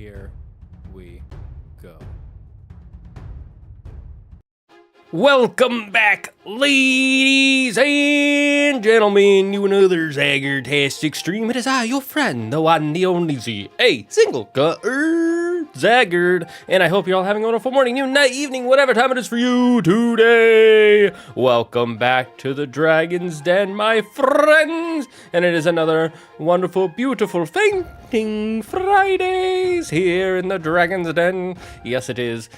Here we go. Welcome back, ladies and gentlemen, to another Zaggertastic stream. It is I, your friend, the one, the only Z, a single cutter, Zaggard, and I hope you're all having a wonderful morning, noon, night, evening, whatever time it is for you today. Welcome back to the Dragon's Den, my friends, and it is another wonderful, beautiful, fainting Fridays here in the Dragon's Den. Yes, it is.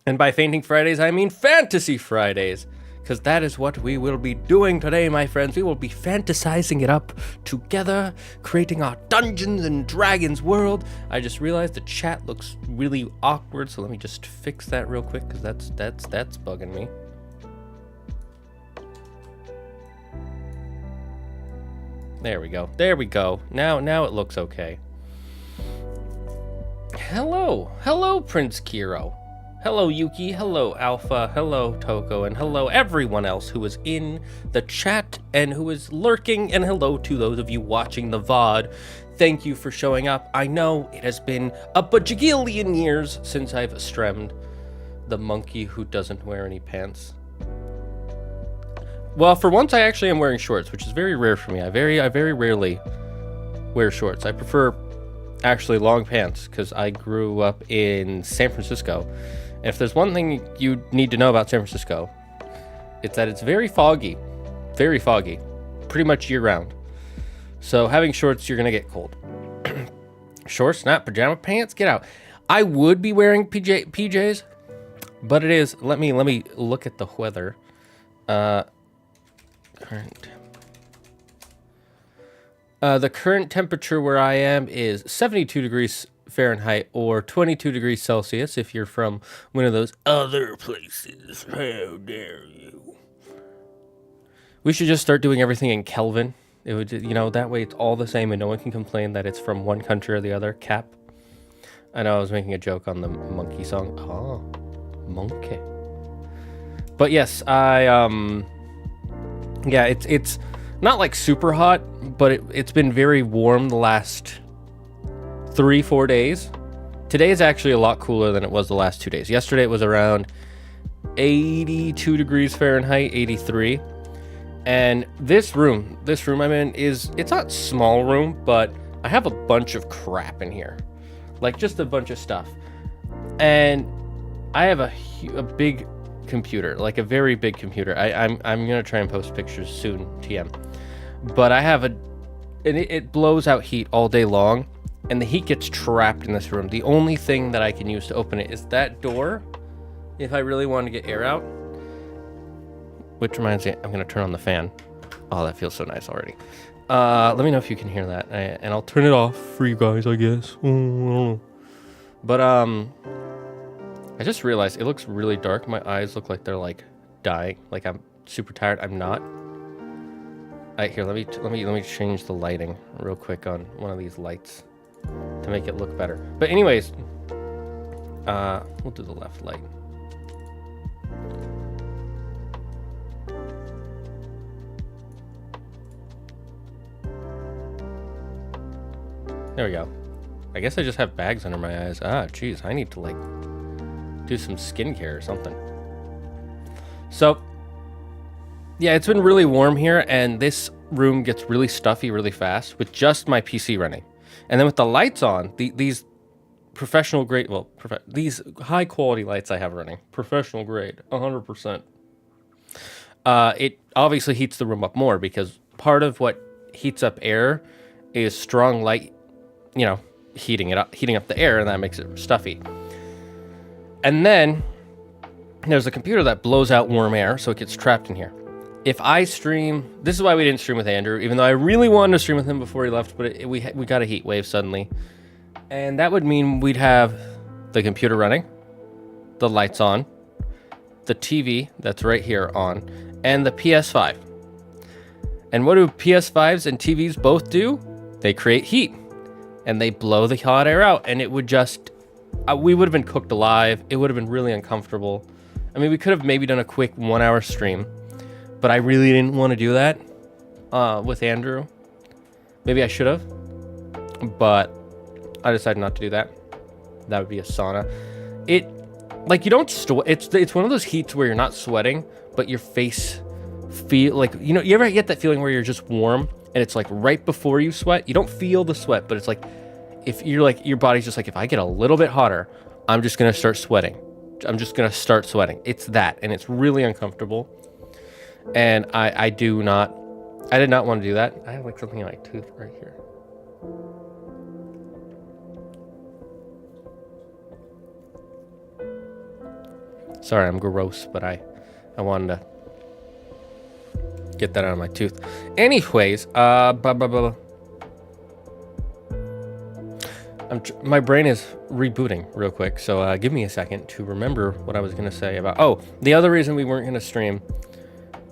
And by Fainting Fridays, I mean Fantasy Fridays, because that is what we will be doing today, my friends. We will be fantasizing it up together, creating our Dungeons and Dragons world. I just realized the chat looks really awkward, so let me just fix that real quick, because that's bugging me. There we go. There we go. Now it looks okay. Hello, Prince Kiro. Hello, Yuki. Hello, Alpha. Hello, Toko. And hello, everyone else who is in the chat and who is lurking. And hello to those of you watching the VOD. Thank you for showing up. I know it has been a bajillion years since I've stremmed the monkey who doesn't wear any pants. Well, for once, I actually am wearing shorts, which is very rare for me. I very rarely wear shorts. I prefer actually long pants because I grew up in San Francisco. And if there's one thing you need to know about San Francisco, it's that it's very foggy, pretty much year round. So having shorts, you're gonna get cold. Shorts, not pajama pants, get out. I would be wearing PJs, but it is, let me look at the weather. The current temperature where I am is 72 degrees Fahrenheit or 22 degrees Celsius if you're from one of those other places. How dare you? We should just start doing everything in Kelvin. It would, you know, that way it's all the same and no one can complain that it's from one country or the other. Cap. I know I was making a joke on the monkey song. Oh, monkey. But yes, yeah, it's not like super hot, but it's been very warm the last 3-4 days. Today is actually a lot cooler than it was the last 2 days. Yesterday it was around 82 degrees Fahrenheit, 83. And this room I'm in it's not a small room, but I have a bunch of crap in here. Like just a bunch of stuff. And I have a big computer, like a very big computer. I'm gonna try and post pictures soon, TM. But I have and it blows out heat all day long, and the heat gets trapped in this room. The only thing that I can use to open it is that door, if I really want to get air out. Which reminds me, I'm gonna turn on the fan. Oh, that feels so nice already. Let me know if you can hear that, and I'll turn it off for you guys, I guess. I don't know. But I just realized it looks really dark. My eyes look like they're like dying. Like I'm super tired. I'm not. Alright, here, let me change the lighting real quick on one of these lights to make it look better. But anyways, we'll do the left light. There we go. I guess I just have bags under my eyes. Ah, jeez, I need to like do some skincare or something. So yeah, it's been really warm here, and this room gets really stuffy really fast with just my PC running. And then with the lights on, these professional grade, well, these high quality lights I have running, professional grade, 100%. It obviously heats the room up more because part of what heats up air is strong light, you know, heating up the air, and that makes it stuffy. And then there's a computer that blows out warm air, so it gets trapped in here. If I stream, this is why we didn't stream with Andrew, even though I really wanted to stream with him before he left, but we got a heat wave suddenly. And that would mean we'd have the computer running, the lights on, the TV that's right here on, and the PS5. And what do PS5s and TVs both do? They create heat, and they blow the hot air out, and it would just, we would have been cooked alive. It would have been really uncomfortable. I mean, we could have maybe done a quick 1 hour stream, but I really didn't want to do that with Andrew. Maybe I should have, but I decided not to do that. That would be a sauna. It, like, you don't it's one of those heats where you're not sweating, but your face feel like, you know, you ever get that feeling where you're just warm and it's like right before you sweat? You don't feel the sweat, but it's like, if you're like, your body's just like, if I get a little bit hotter, I'm just gonna start sweating. I'm just gonna start sweating. It's that, and it's really uncomfortable. And I did not want to do that. I have like something in my tooth right here. Sorry, I'm gross, but I wanted to get that out of my tooth. Anyways, my brain is rebooting real quick, so give me a second to remember what I was going to say about... Oh, the other reason we weren't going to stream,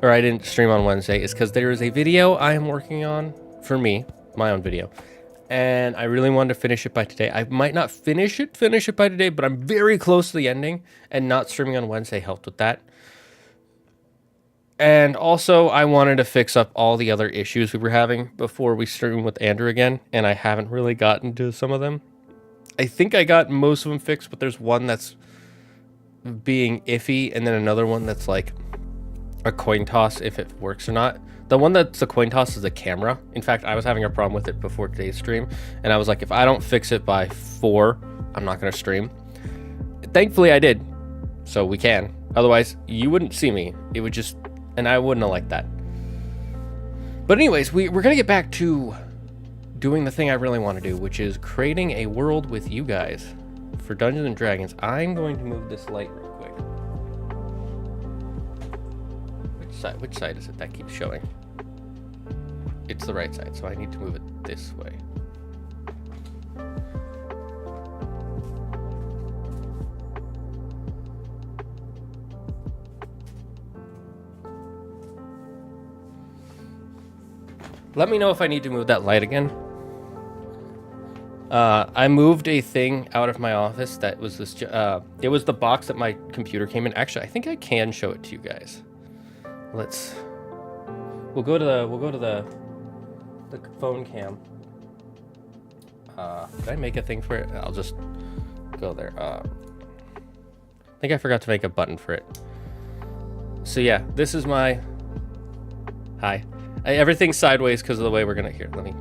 or I didn't stream on Wednesday, is because there is a video I am working on for me, my own video, and I really wanted to finish it by today. I might not finish it by today, but I'm very close to the ending, and not streaming on Wednesday helped with that. And also, I wanted to fix up all the other issues we were having before we stream with Andrew again, and I haven't really gotten to some of them. I think I got most of them fixed, but there's one that's being iffy, and then another one that's like a coin toss if it works or not. The one that's a coin toss is the camera. In fact, I was having a problem with it before today's stream, and I was like, if I don't fix it by 4, I'm not going to stream. Thankfully, I did, so we can. Otherwise, you wouldn't see me. It would just... And I wouldn't have liked that. But anyways, we're going to get back to doing the thing I really want to do, which is creating a world with you guys for Dungeons and Dragons. I'm going to move this light real quick. Which side is it that keeps showing? It's the right side, so I need to move it this way. Let me know if I need to move that light again. I moved a thing out of my office that was this. It was the box that my computer came in. Actually, I think I can show it to you guys. We'll go to the phone cam. Did I make a thing for it? I'll just go there. I think I forgot to make a button for it. So yeah, this is my. Hi. Everything's sideways because of the way we're gonna... Here, let me...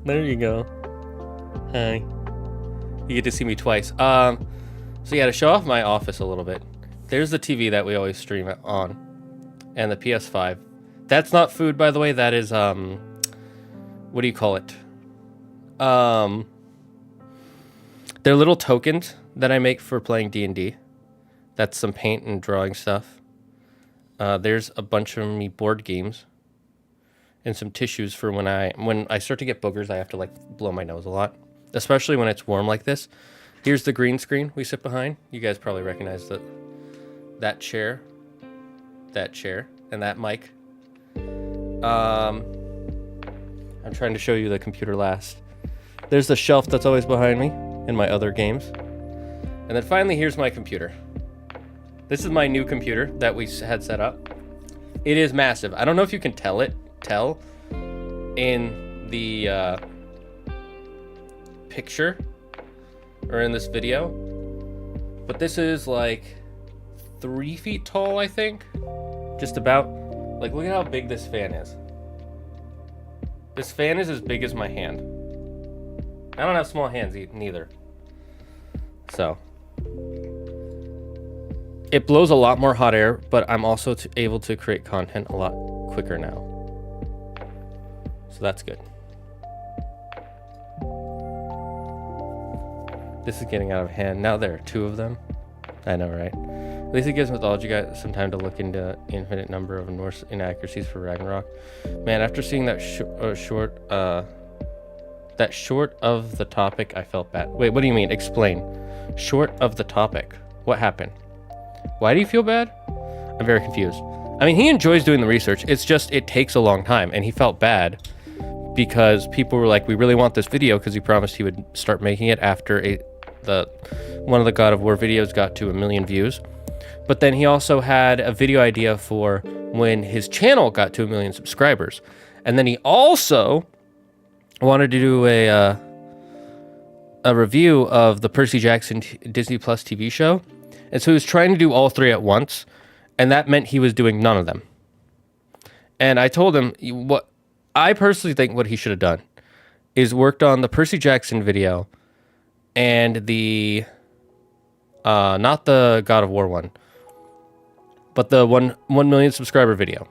there you go. Hi. You get to see me twice. So yeah, to show off my office a little bit, there's the TV that we always stream on, and the PS5. That's not food, by the way. That is, what do you call it? They're little tokens that I make for playing D&D. That's some paint and drawing stuff. There's a bunch of me board games and some tissues for when I start to get boogers, I have to like blow my nose a lot, especially when it's warm like this. Here's the green screen we sit behind. You guys probably recognize that chair, and that mic. I'm trying to show you the computer last. There's the shelf that's always behind me and my other games. And then finally, here's my computer. This is my new computer that we had set up. It is massive. I don't know if you can tell in the picture or in this video, but this is like 3 feet tall, I think. Just about. Like, look at how big this fan is. This fan is as big as my hand. I don't have small hands neither. So... It blows a lot more hot air, but I'm also able to create content a lot quicker now. So that's good. This is getting out of hand. Now there are 2 of them. I know, right? At least it gives MythologyGuy some time to look into infinite number of Norse inaccuracies for Ragnarok. Man, after seeing that short of the topic, I felt bad. Wait, what do you mean? Explain. Short of the topic. What happened? Why do you feel bad? I'm very confused. I mean, he enjoys doing the research. It's just, it takes a long time, and he felt bad because people were like, we really want this video, because he promised he would start making it after one of the God of War videos got to 1 million views. But then he also had a video idea for when his channel got to 1 million subscribers. And then he also wanted to do a review of the Percy Jackson Disney Plus TV show. And so he was trying to do all three at once. And that meant he was doing none of them. And I told him what I personally think what he should have done is worked on the Percy Jackson video and the, not the God of War one, but the 1 million subscriber video.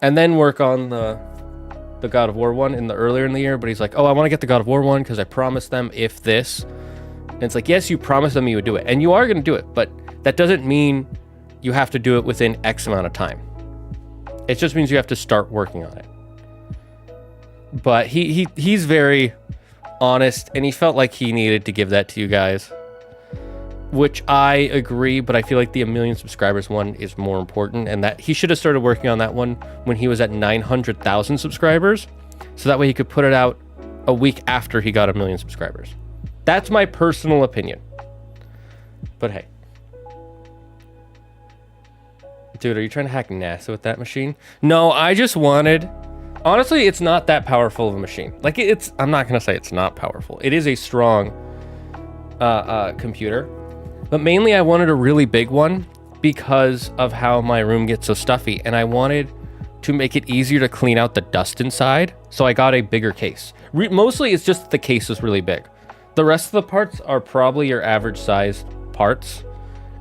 And then work on the God of War one earlier in the year. But he's like, oh, I want to get the God of War one because I promised them if this. And it's like, yes, you promised them you would do it. And you are going to do it. But that doesn't mean you have to do it within X amount of time. It just means you have to start working on it. But he's very honest, and he felt like he needed to give that to you guys, which I agree, but I feel like the 1 million subscribers one is more important, and that he should have started working on that one when he was at 900,000 subscribers, so that way he could put it out a week after he got 1 million subscribers. That's my personal opinion. But hey. Dude, are you trying to hack NASA with that machine? No, I just wanted... Honestly, it's not that powerful of a machine. Like, it's... I'm not going to say it's not powerful. It is a strong computer. But mainly, I wanted a really big one because of how my room gets so stuffy. And I wanted to make it easier to clean out the dust inside. So I got a bigger case. Mostly, it's just the case is really big. The rest of the parts are probably your average size parts.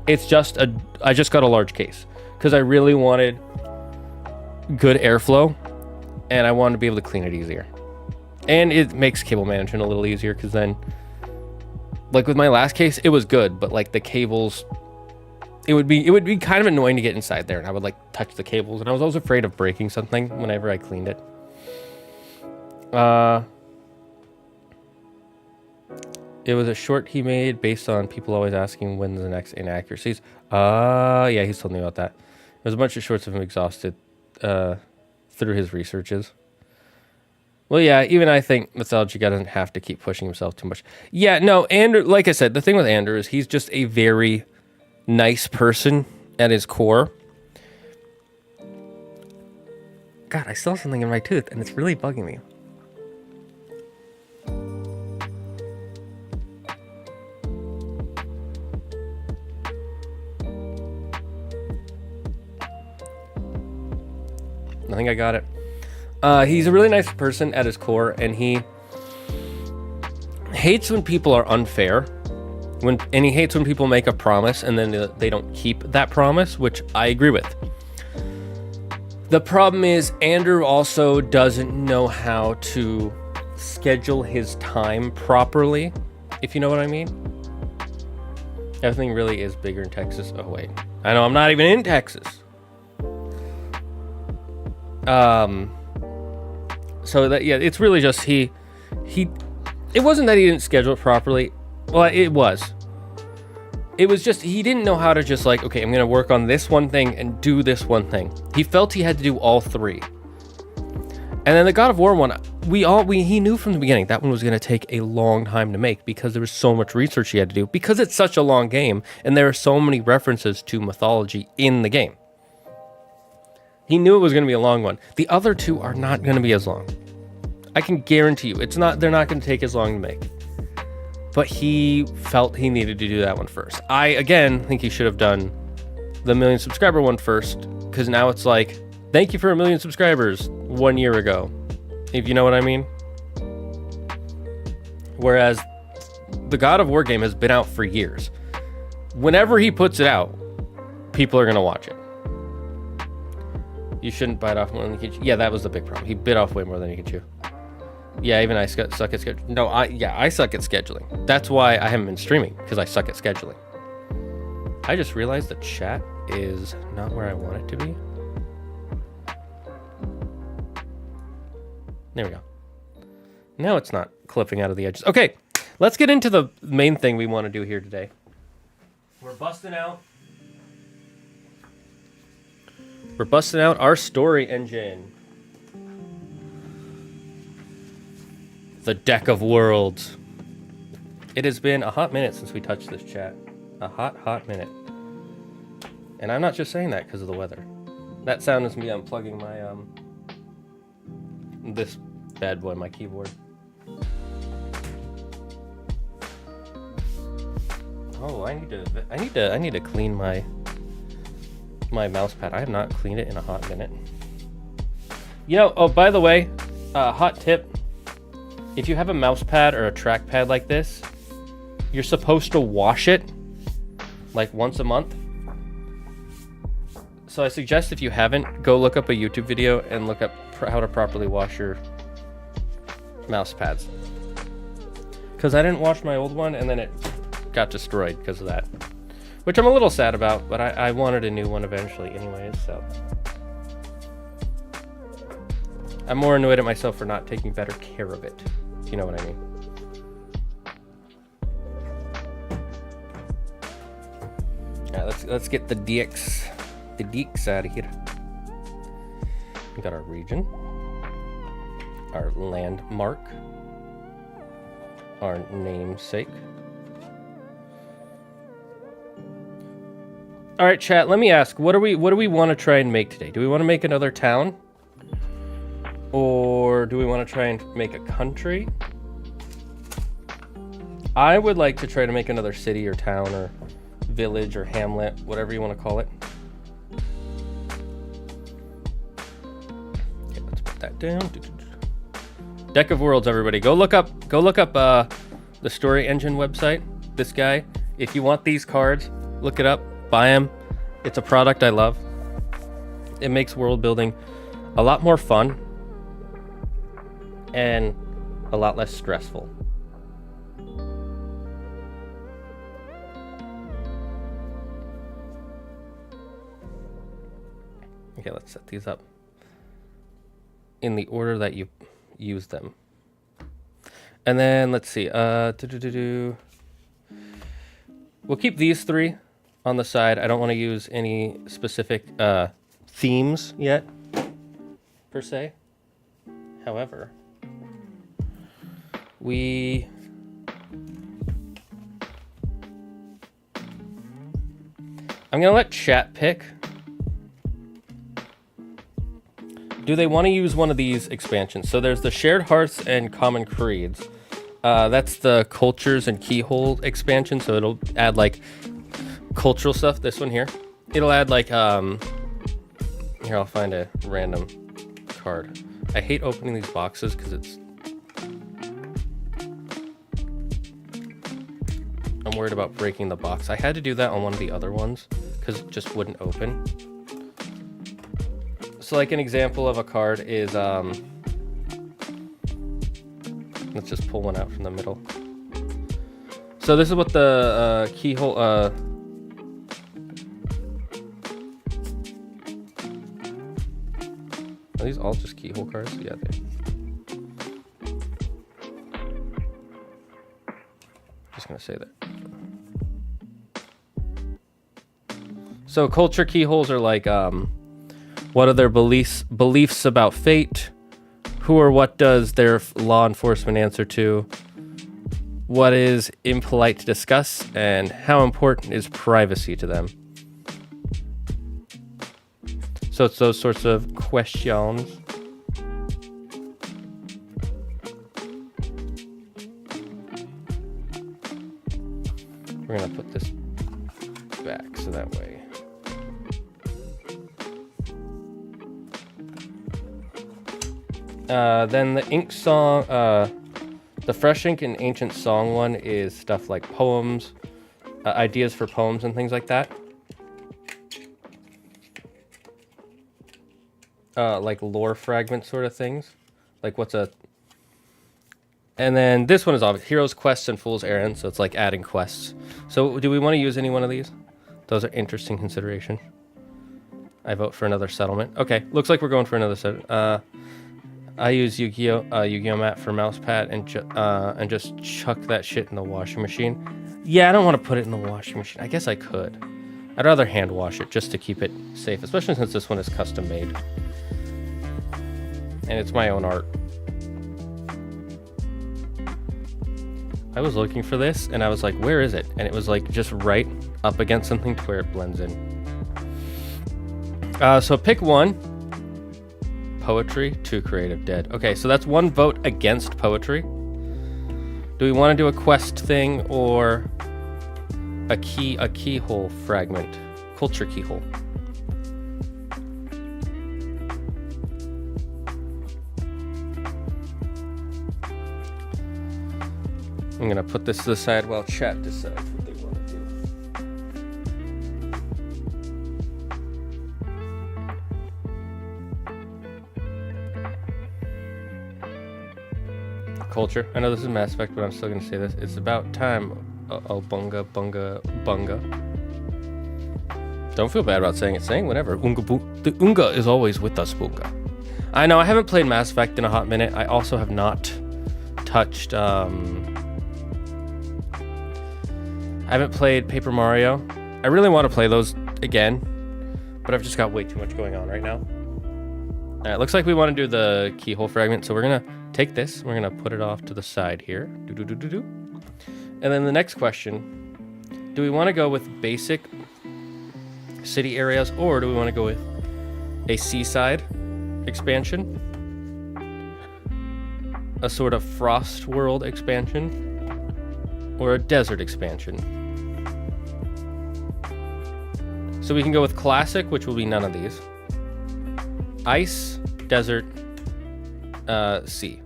It's just I just got a large case because I really wanted good airflow and I wanted to be able to clean it easier. And it makes cable management a little easier because then, like with my last case, it was good, but like the cables, it would be kind of annoying to get inside there, and I would like touch the cables, and I was always afraid of breaking something whenever I cleaned it. It was a short he made based on people always asking when's the next inaccuracies. Yeah, he's told me about that. There's a bunch of shorts of him exhausted through his researches. Well, yeah, even I think Mythology Guy doesn't have to keep pushing himself too much. Yeah, no, Andrew, like I said, the thing with Andrew is he's just a very nice person at his core. God, I still have something in my tooth, and it's really bugging me. I think I got it. He's a really nice person at his core, and he hates when people are unfair. And he hates when people make a promise and then they don't keep that promise, which I agree with. The problem is Andrew also doesn't know how to schedule his time properly, if you know what I mean. Everything really is bigger in Texas. Oh, wait. I know I'm not even in Texas. So that, yeah, it's really just it wasn't that he didn't schedule it properly. Well, it was just, he didn't know how to just like, okay, I'm going to work on this one thing and do this one thing. He felt he had to do all three. And then the God of War one, he knew from the beginning that one was going to take a long time to make because there was so much research he had to do because it's such a long game and there are so many references to mythology in the game. He knew it was going to be a long one. The other two are not going to be as long. I can guarantee you, they're not going to take as long to make. But he felt he needed to do that one first. I, again, think he should have done the 1 million subscriber one first, because now it's like, thank you for 1 million subscribers 1 year ago, if you know what I mean. Whereas the God of War game has been out for years. Whenever he puts it out, people are going to watch it. You shouldn't bite off more than you can chew. Yeah, that was the big problem. He bit off way more than he can chew. Yeah, even I suck at scheduling. No, I suck at scheduling. That's why I haven't been streaming, because I suck at scheduling. I just realized the chat is not where I want it to be. There we go. Now it's not clipping out of the edges. Okay, let's get into the main thing we want to do here today. We're busting out our story engine. The Deck of Worlds. It has been a hot minute since we touched this chat. A hot minute. And I'm not just saying that because of the weather. That sound is me unplugging my, this bad boy, my keyboard. Oh, I need to clean my mouse pad. I have not cleaned it in a hot minute. You know, oh, by the way, hot tip. If you have a mouse pad or a trackpad like this, you're supposed to wash it like once a month. So I suggest if you haven't, go look up a YouTube video and look up how to properly wash your mouse pads. Because I didn't wash my old one and then it got destroyed because of that. Which I'm a little sad about, but I wanted a new one eventually anyways, so. I'm more annoyed at myself for not taking better care of it, if you know what I mean. Alright, let's get the dicks out of here. We got our region, our landmark, our namesake. All right, chat, let me ask, what do we want to try and make today? Do we want to make another town? Or do we want to try and make a country? I would like to try to make another city or town or village or hamlet, whatever you want to call it. Okay, let's put that down. Deck of Worlds, everybody. Go look up the Story Engine website. This guy. If you want these cards, look it up. Buy them. It's a product I love. It makes world building a lot more fun and a lot less stressful. Okay, let's set these up in the order that you use them. And then let's see. We'll keep these three on the side. I don't want to use any specific themes yet, per se. However, I'm gonna let chat pick. Do they want to use one of these expansions? So there's the Shared Hearths and Common Creeds. That's the Cultures and Keyhole expansion. So it'll add like cultural stuff. This one here. It'll add like here, I'll find a random card. I hate opening these boxes because I'm worried about breaking the box. I had to do that on one of the other ones because it just wouldn't open. So like an example of a card is, let's just pull one out from the middle. So this is what the keyhole, are these all just keyhole cards? Yeah, they. Just gonna say that. So culture keyholes are like, what are their beliefs about fate? Who or what does their law enforcement answer to? What is impolite to discuss? And how important is privacy to them? So it's those sorts of questions. We're gonna put this back so that way. Then the ink song, the fresh ink and ancient song one is stuff like poems, ideas for poems and things like that. Like lore fragment sort of things. Like what's a... And then this one is obvious. Heroes, quests, and fool's errands. So it's like adding quests. So do we want to use any one of these? Those are interesting consideration. I vote for another settlement. Okay, looks like we're going for another set. I use Yu-Gi-Oh mat for mousepad and just chuck that shit in the washing machine. Yeah, I don't want to put it in the washing machine. I guess I could. I'd rather hand wash it just to keep it safe, especially since this one is custom made. And it's my own art. I was looking for this and I was like, where is it? And it was like just right up against something to where it blends in. So pick one. Poetry, 2 creative, dead. Okay, so that's 1 vote against poetry. Do we want to do a quest thing or a keyhole fragment. Culture keyhole. I'm gonna put this to the side while chat decides what they want to do. Culture. I know this is Mass Effect, but I'm still gonna say this. It's about time. Uh-oh, bunga, bunga, bunga. Don't feel bad about saying it. Saying whatever. The Unga is always with us, bunga. I know, I haven't played Mass Effect in a hot minute. I also have not touched, I haven't played Paper Mario. I really want to play those again, but I've just got way too much going on right now. All right, looks like we want to do the keyhole fragment, so we're gonna take this, we're gonna put it off to the side here. And then the next question, do we want to go with basic city areas, or do we want to go with a seaside expansion? A sort of Frost World expansion? Or a desert expansion? So we can go with classic, which will be none of these. Ice, desert, sea.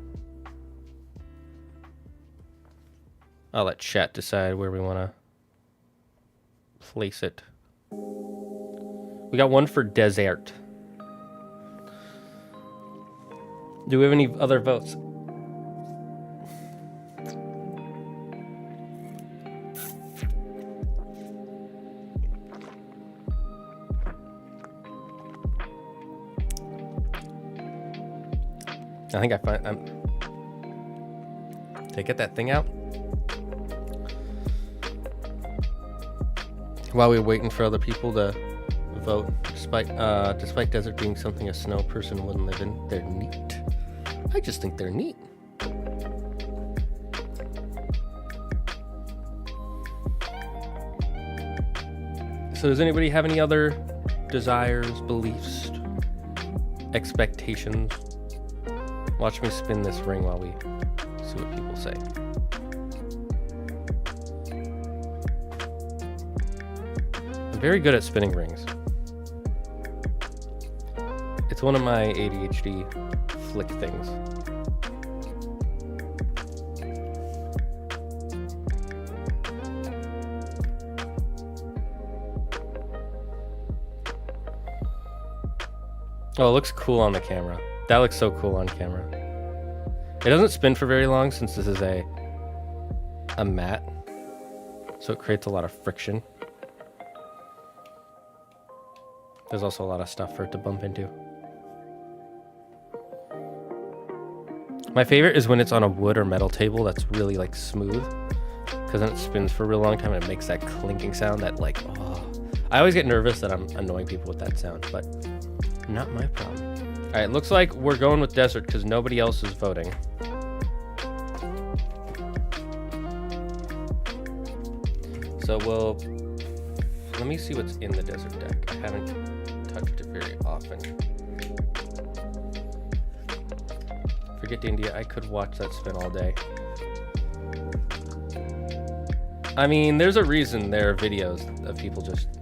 I'll let chat decide where we want to place it. We got one for desert. Do we have any other votes? I think I find Did I get that thing out? While we were waiting for other people to vote, despite desert being something a snow person wouldn't live in, they're neat. I just think they're neat. So does anybody have any other desires, beliefs, expectations? Watch me spin this ring while we see what people say. I'm very good at spinning rings. It's one of my ADHD flick things. Oh, it looks cool on the camera. That looks so cool on camera. It doesn't spin for very long since this is a mat, so it creates a lot of friction. There's also a lot of stuff for it to bump into. My favorite is when it's on a wood or metal table that's really like smooth, because then it spins for a real long time and it makes that clinking sound that like, oh. I always get nervous that I'm annoying people with that sound, but not my problem. All right, looks like we're going with desert because nobody else is voting. So let me see what's in the desert deck. I haven't touched it very often. Forget India, I could watch that spin all day. I mean, there's a reason there are videos of people just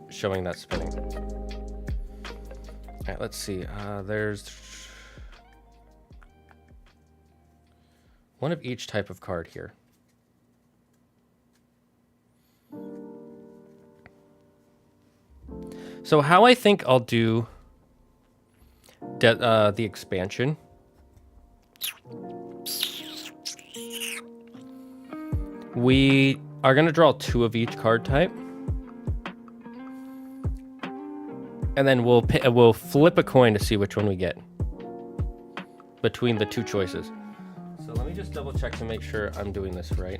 showing that spinning. All right, let's see. There's one of each type of card here. So how I think I'll do the expansion. We are going to draw 2 of each card type. And then we'll flip a coin to see which one we get between the 2 choices. So let me just double check to make sure I'm doing this right.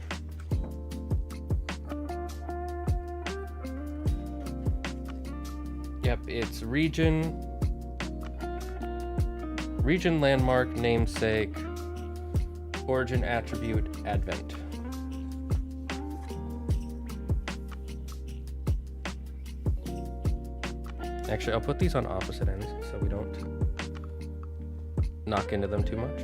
Yep, it's region, landmark, namesake, origin, attribute, advent. Actually, I'll put these on opposite ends so we don't knock into them too much.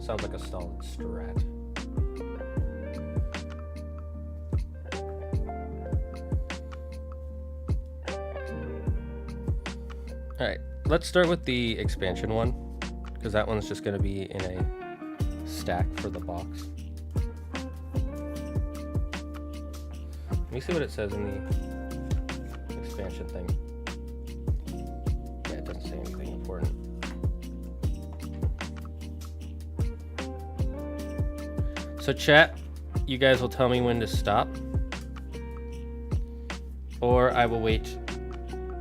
Sounds like a solid strat. Alright, let's start with the expansion one, because that one's just going to be in a stack for the box. Let me see what it says in the expansion thing. Yeah, it doesn't say anything important. So chat, you guys will tell me when to stop, or I will wait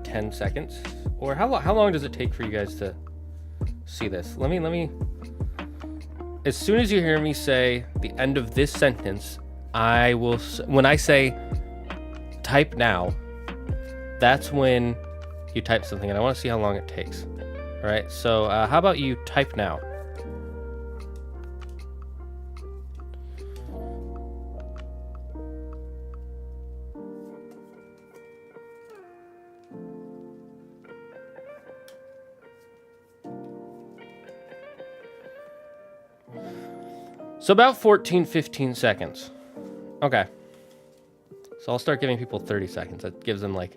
10 seconds. Or how long does it take for you guys to see this? Let me. As soon as you hear me say the end of this sentence, I will. When I say type now, that's when you type something, and I want to see how long it takes. All right. So how about you type now? So about 15 seconds. Okay. So I'll start giving people 30 seconds. That gives them like...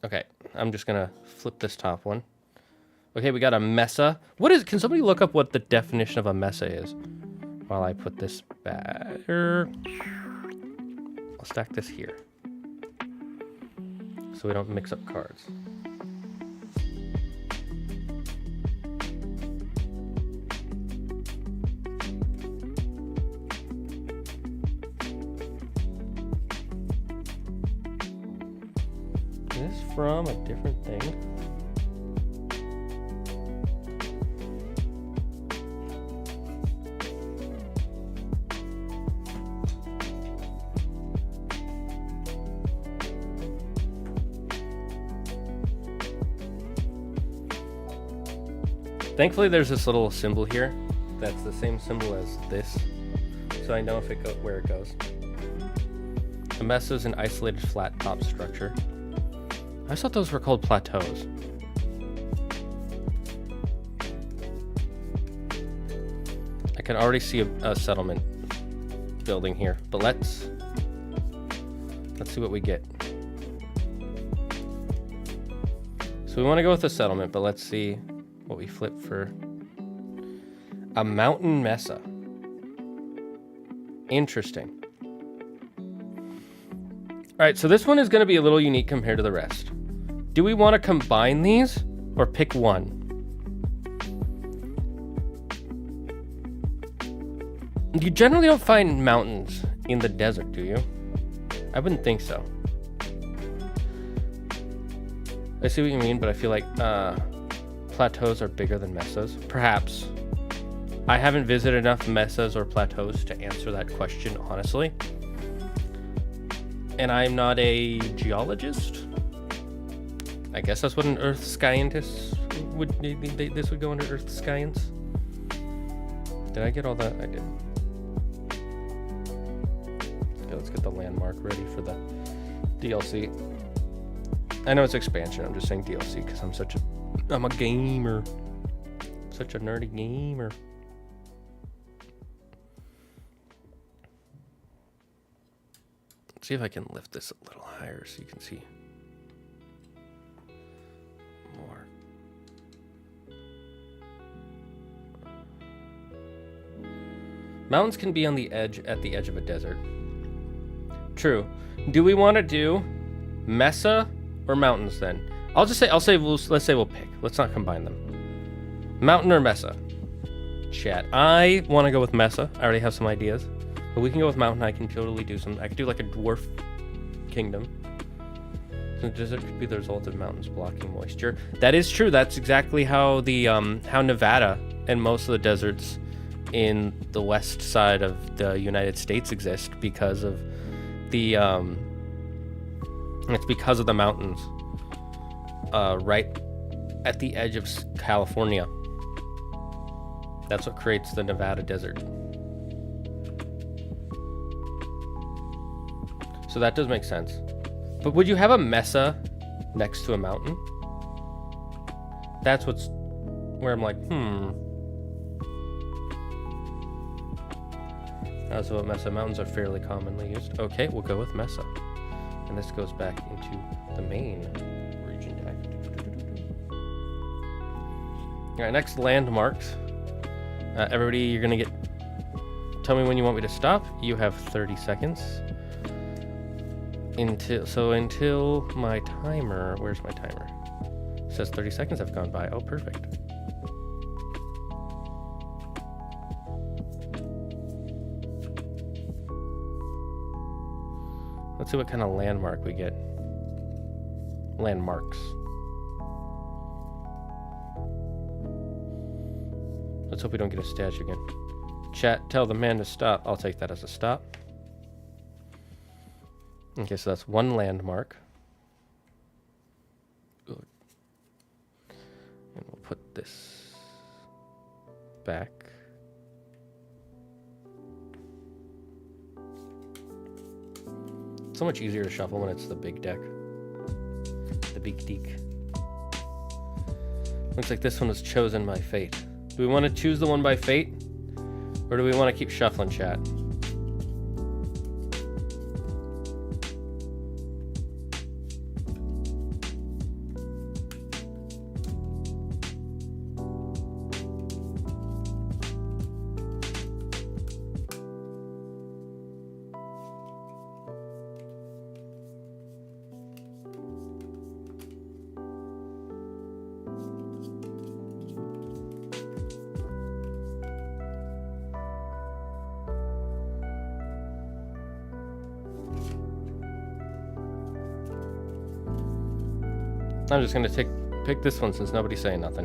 Okay, I'm just gonna flip this top one. Okay, we got a mesa. What is... Can somebody look up what the definition of a mesa is? While I put this back... I'll stack this here. So we don't mix up cards. From a different thing. Thankfully there's this little symbol here that's the same symbol as this, so I know if it where it goes. A mesa is an isolated flat top structure. I thought those were called plateaus. I can already see a settlement building here, but let's see what we get. So we want to go with a settlement, but let's see what we flip for. A mountain mesa. Interesting. All right, so this one is going to be a little unique compared to the rest. Do we want to combine these or pick one? You generally don't find mountains in the desert, do you? I wouldn't think so. I see what you mean, but I feel like plateaus are bigger than mesas. Perhaps. I haven't visited enough mesas or plateaus to answer that question, honestly. And I'm not a geologist. I guess that's what an earth scientist would... This would go under earth science. Did I get all that? I did. Okay, let's get the landmark ready for the DLC. I know it's expansion. I'm just saying DLC because I'm a gamer. Such a nerdy gamer. Let's see if I can lift this a little higher so you can see more. Mountains can be on the edge, at the edge of a desert. True. Do we want to do mesa or mountains then? Let's say we'll pick. Let's not combine them. Mountain or mesa? Chat. I want to go with mesa. I already have some ideas. But we can go with mountain. I can totally do I could do like a dwarf kingdom. The desert could be the result of mountains blocking moisture. That is true. That's exactly how how Nevada and most of the deserts in the west side of the United States exist, because of the it's because of the mountains right at the edge of California. That's what creates the Nevada desert. So that does make sense. But would you have a mesa next to a mountain? That's what's where I'm like, So what Mesa mountains are fairly commonly used. Okay, we'll go with Mesa. And this goes back into the main region deck. Alright, next landmarks. Everybody, you're gonna get... Tell me when you want me to stop. You have 30 seconds. Until my timer... Where's my timer? It says 30 seconds have gone by. Oh, perfect. Let's see what kind of landmark we get. Landmarks. Let's hope we don't get a statue again. Chat, tell the man to stop. I'll take that as a stop. Okay, so that's one landmark. Good. And we'll put this back. So much easier to shuffle when it's the big deck. The big deck. Looks like this one was chosen by fate. Do we want to choose the one by fate? Or do we want to keep shuffling, chat? I'm just gonna pick this one since nobody's saying nothing.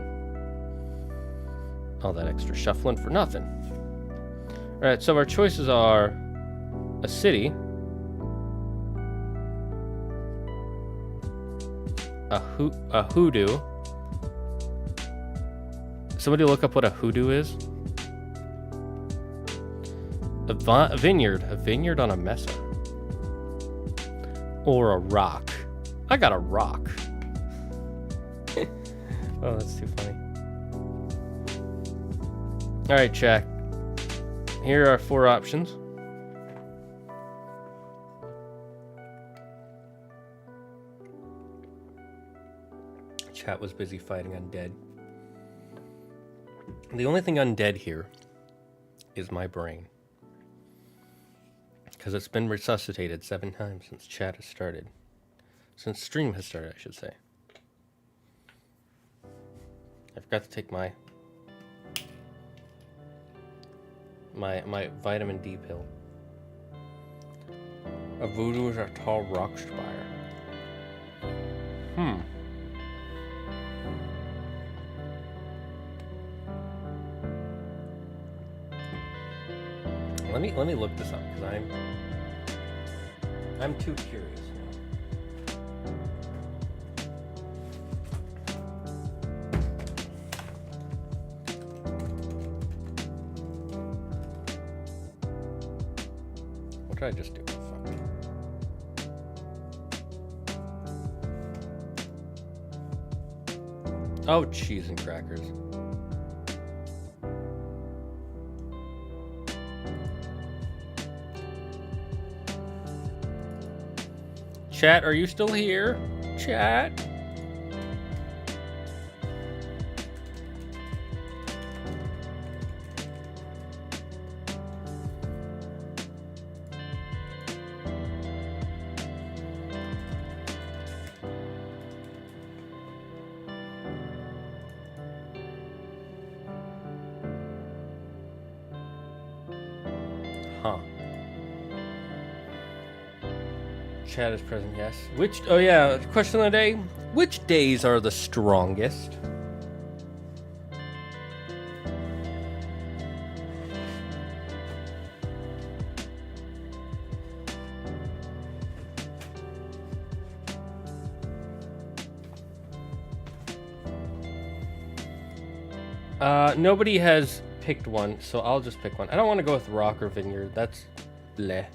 All that extra shuffling for nothing. Alright, so our choices are a city, a hoodoo. Somebody look up what a hoodoo is. A vineyard on a mesa. Or a rock. I got a rock. Oh, that's too funny. Alright, chat. Here are 4 options. Chat was busy fighting undead. The only thing undead here is my brain. Because it's been resuscitated 7 times since chat has started. Since stream has started, I should say. I forgot to take my vitamin D pill. A voodoo is a tall rock spire. Let me look this up because I'm too curious now. What did I just do? Fuck. Oh, cheese and crackers. Chat, are you still here? Chat? Huh. Chat is present, yes. Oh yeah, question of the day. Which days are the strongest? Nobody has picked one, so I'll just pick one. I don't want to go with rock or vineyard. That's bleh.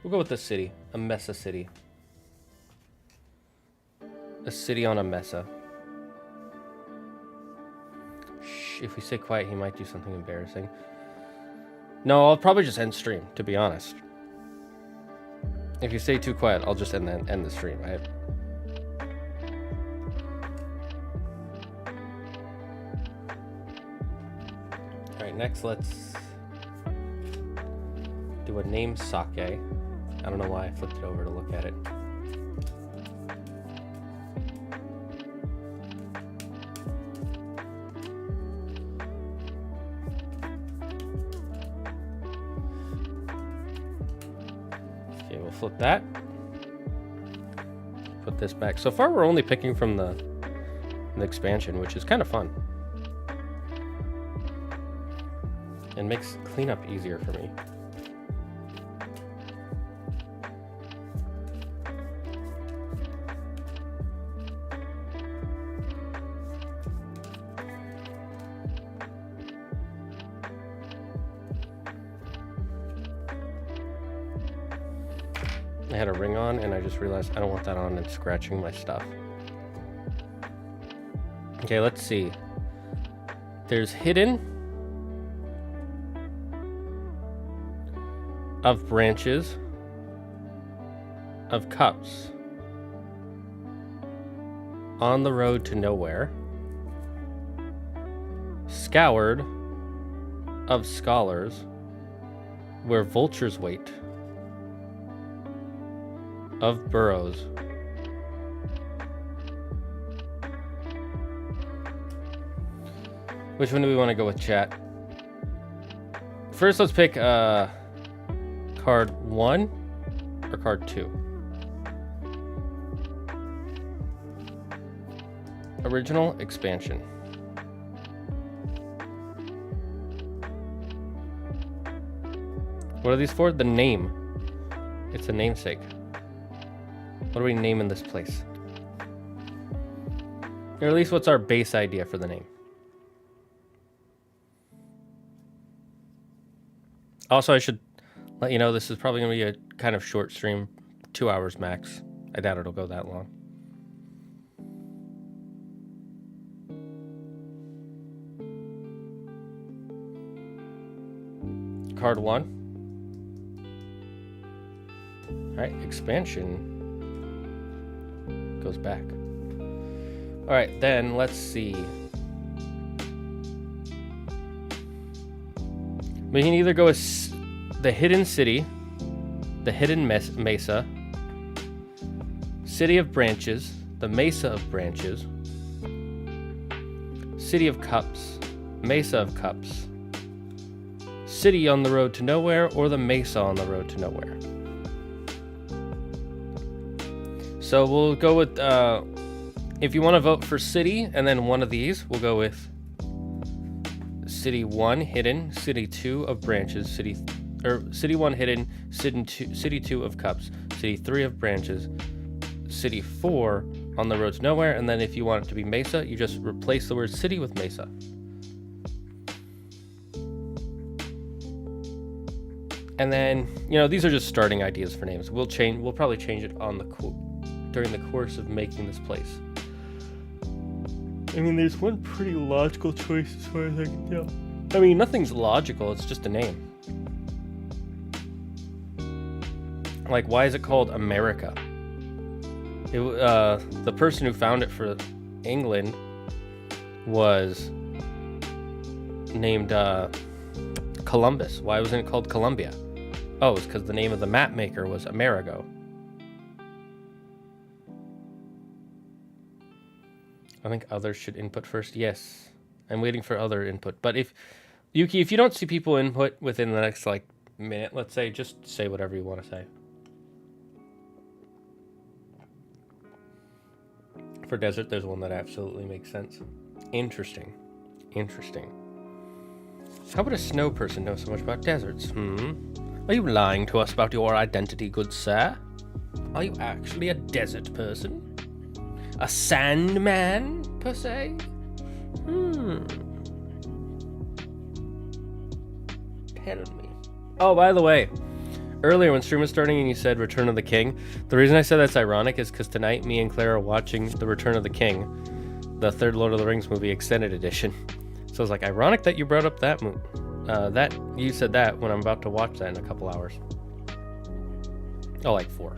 We'll go with the city. A mesa city. A city on a mesa. If we stay quiet, he might do something embarrassing. No, I'll probably just end stream, to be honest. If you stay too quiet, I'll just end the stream. Alright, next let's do a name sake. I don't know why I flipped it over to look at it. Okay, we'll flip that. Put this back. So far we're only picking from the expansion, which is kind of fun. And makes cleanup easier for me. I had a ring on and I just realized I don't want that on and scratching my stuff. Okay, let's see. There's hidden of branches of cups on the road to nowhere, scoured of scholars where vultures wait, of burrows. Which one do we want to go with, chat? First, let's pick card 1 or card 2. Original expansion. What are these for? The name. It's a namesake. What are we naming this place? Or at least what's our base idea for the name? Also, I should let you know this is probably going to be a kind of short stream, 2 hours max. I doubt it'll go that long. Card 1. All right, expansion goes back. All right, then let's see. We can either go with the hidden city, the hidden mesa, city of branches, the mesa of branches, city of cups, mesa of cups, city on the road to nowhere, or the mesa on the road to nowhere. So we'll go with, if you want to vote for city and then one of these, we'll go with city 1 hidden, city 2 of branches, city 1 hidden, city 2 of cups, city 3 of branches, city 4 on the road to nowhere, and then if you want it to be mesa, you just replace the word city with mesa. And then, you know, these are just starting ideas for names. We'll probably change it on during the course of making this place. I mean, there's one pretty logical choice as far as I can tell. I mean, nothing's logical, it's just a name. Like, why is it called America? The person who found it for England was named Columbus. Why wasn't it called Columbia? Oh, it's because the name of the map maker was Amerigo. I think others should input first. Yes, I'm waiting for other input. But if Yuki, if you don't see people input within the next like minute, let's say, just say whatever you want to say. For desert, there's one that absolutely makes sense. Interesting. Interesting. How would a snow person know so much about deserts? Are you lying to us about your identity, good sir? Are you actually a desert person? A sandman, per se? Tell me. Oh, by the way, earlier when stream was starting and you said Return of the King, the reason I said that's ironic is because tonight me and Claire are watching The Return of the King, the third Lord of the Rings movie extended edition. So it's like ironic that you brought up that movie. That you said that when I'm about to watch that in a couple hours. Oh, like 4.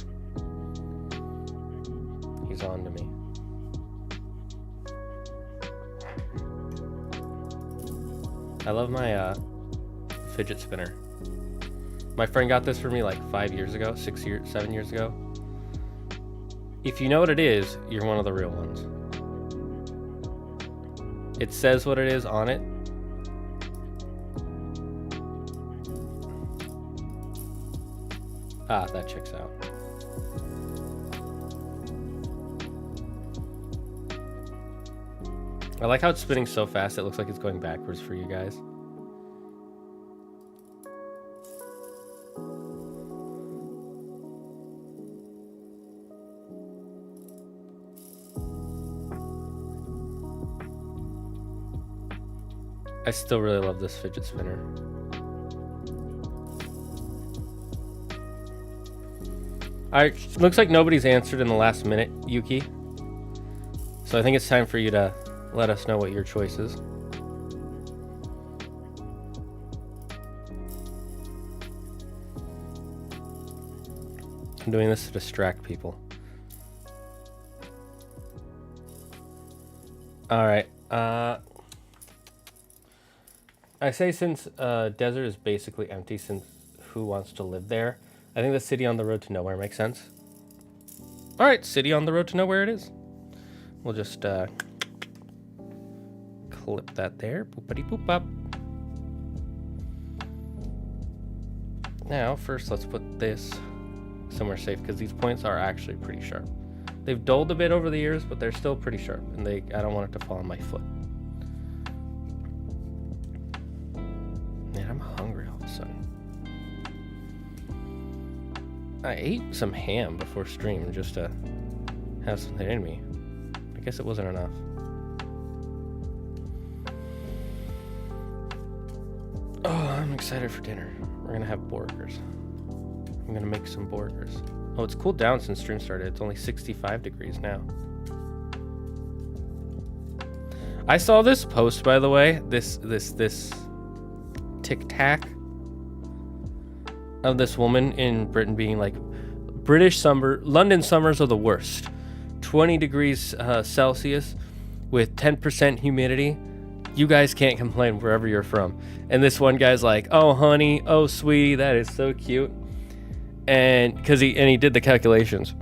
He's on to me. I love my fidget spinner. My friend got this for me like 5 years ago, 7 years ago. If you know what it is, you're one of the real ones. It says what it is on it. Ah, that checks out. I like how it's spinning so fast it looks like it's going backwards for you guys. I still really love this fidget spinner. Alright, looks like nobody's answered in the last minute, Yuki. So I think it's time for you to let us know what your choice is. I'm doing this to distract people. Alright, I say since desert is basically empty, since who wants to live there? I think the city on the road to nowhere makes sense. All right, city on the road to nowhere it is. We'll just clip that there. Boopity boop up. Now, first let's put this somewhere safe because these points are actually pretty sharp. They've dulled a bit over the years, but they're still pretty sharp, and I don't want it to fall on my foot. Man, I'm hungry all of a sudden. I ate some ham before stream just to have something in me. I guess it wasn't enough. Oh, I'm excited for dinner. We're gonna have burgers. I'm gonna make some burgers. Oh, it's cooled down since stream started. It's only 65 degrees now. I saw this post, by the way. This tic-tac of this woman in Britain being like, London summers are the worst. 20 degrees Celsius with 10% humidity. You guys can't complain wherever you're from. And this one guy's like, oh honey, oh sweetie, that is so cute. And he did the calculations.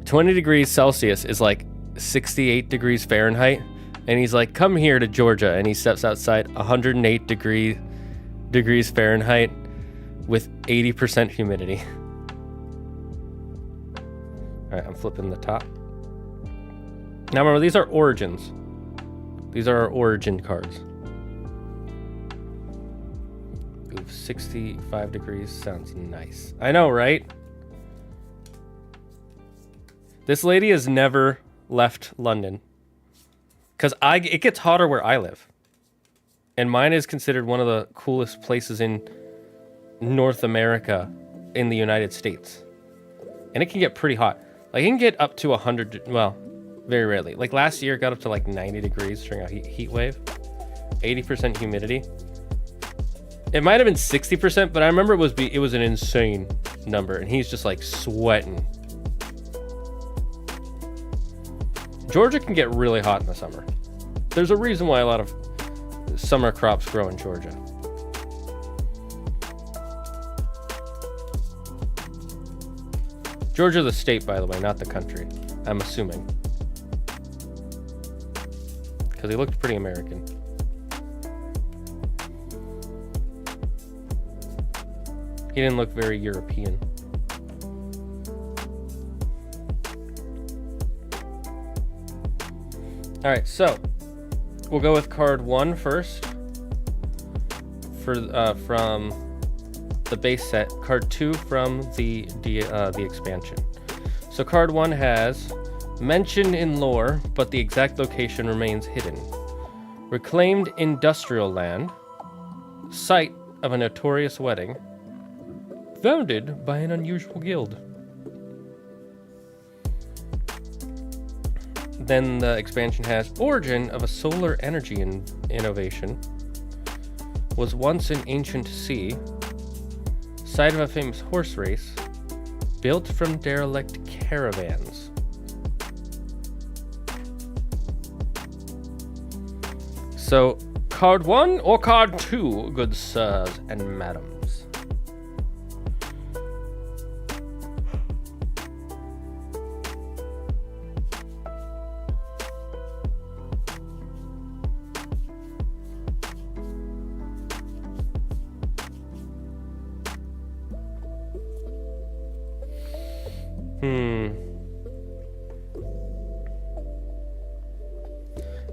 20 degrees Celsius is like 68 degrees Fahrenheit. And he's like, come here to Georgia. And he steps outside 108 degrees Fahrenheit with 80% humidity. All right, I'm flipping the top. Now remember, these are origins. These are our origin cards. Ooh, 65 degrees sounds nice. I know, right? This lady has never left London. Because it gets hotter where I live. And mine is considered one of the coolest places in North America in the United States. And it can get pretty hot. Like, it can get up to 100, well, very rarely. Like, last year, it got up to, like, 90 degrees during a heat wave. 80% humidity. It might have been 60%, but I remember it was an insane number. And he's just, like, sweating. Georgia can get really hot in the summer. There's a reason why a lot of summer crops grow in Georgia. Georgia the state, by the way, not the country. I'm assuming. Because he looked pretty American. He didn't look very European. Alright, so we'll go with card 1 first from the base set. Card 2 from the expansion. So card 1 has mentioned in lore, but the exact location remains hidden. Reclaimed industrial land, site of a notorious wedding, founded by an unusual guild. Then the expansion has origin of a solar energy innovation. Was once an ancient sea. Site of a famous horse race. Built from derelict caravans. So, card 1 or card 2, good sirs and madams?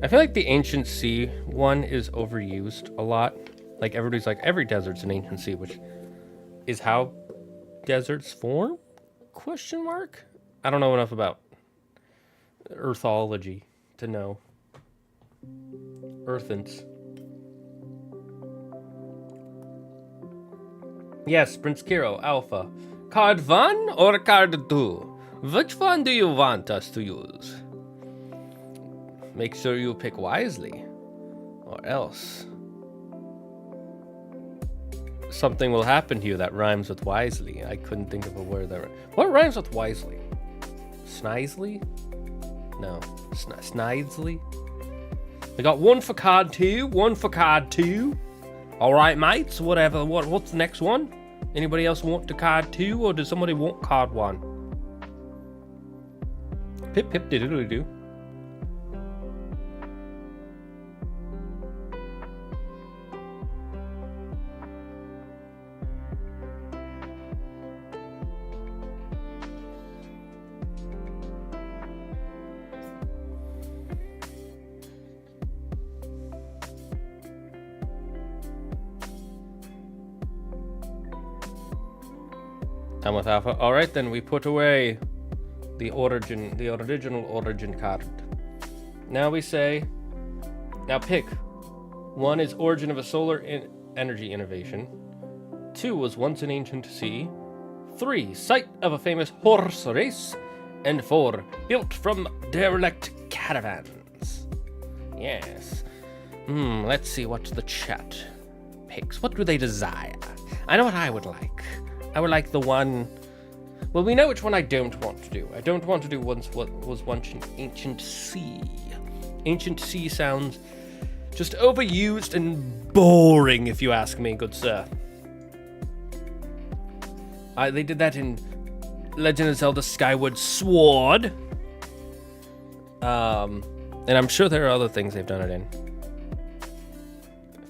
I feel like the ancient sea one is overused a lot. Like everybody's like, every desert's an ancient sea, which is how deserts form? Question mark? I don't know enough about earthology to know. Earthens. Yes, Prince Kiro, Alpha. Card 1 or card 2? Which one do you want us to use? Make sure you pick wisely, or else something will happen to you that rhymes with wisely. I couldn't think of a word that... What rhymes with wisely? Snizely? No. Snidely? We got one for card 2, one for card 2. Alright, mates, whatever. What's the next one? Anybody else want the card 2, or does somebody want card 1? Pip pip diddly do. I'm with Alpha. All right, then we put away the original origin card. Now we say, now pick. 1 is origin of a solar energy innovation. 2 was once an ancient sea. 3, site of a famous horse race. And 4, built from derelict caravans. Yes. Let's see what the chat picks. What do they desire? I know what I would like. I would like the one... Well, we know which one I don't want to do. I don't want to do what was once an ancient sea. Ancient sea sounds just overused and boring, if you ask me, good sir. They did that in Legend of Zelda Skyward Sword. And I'm sure there are other things they've done it in.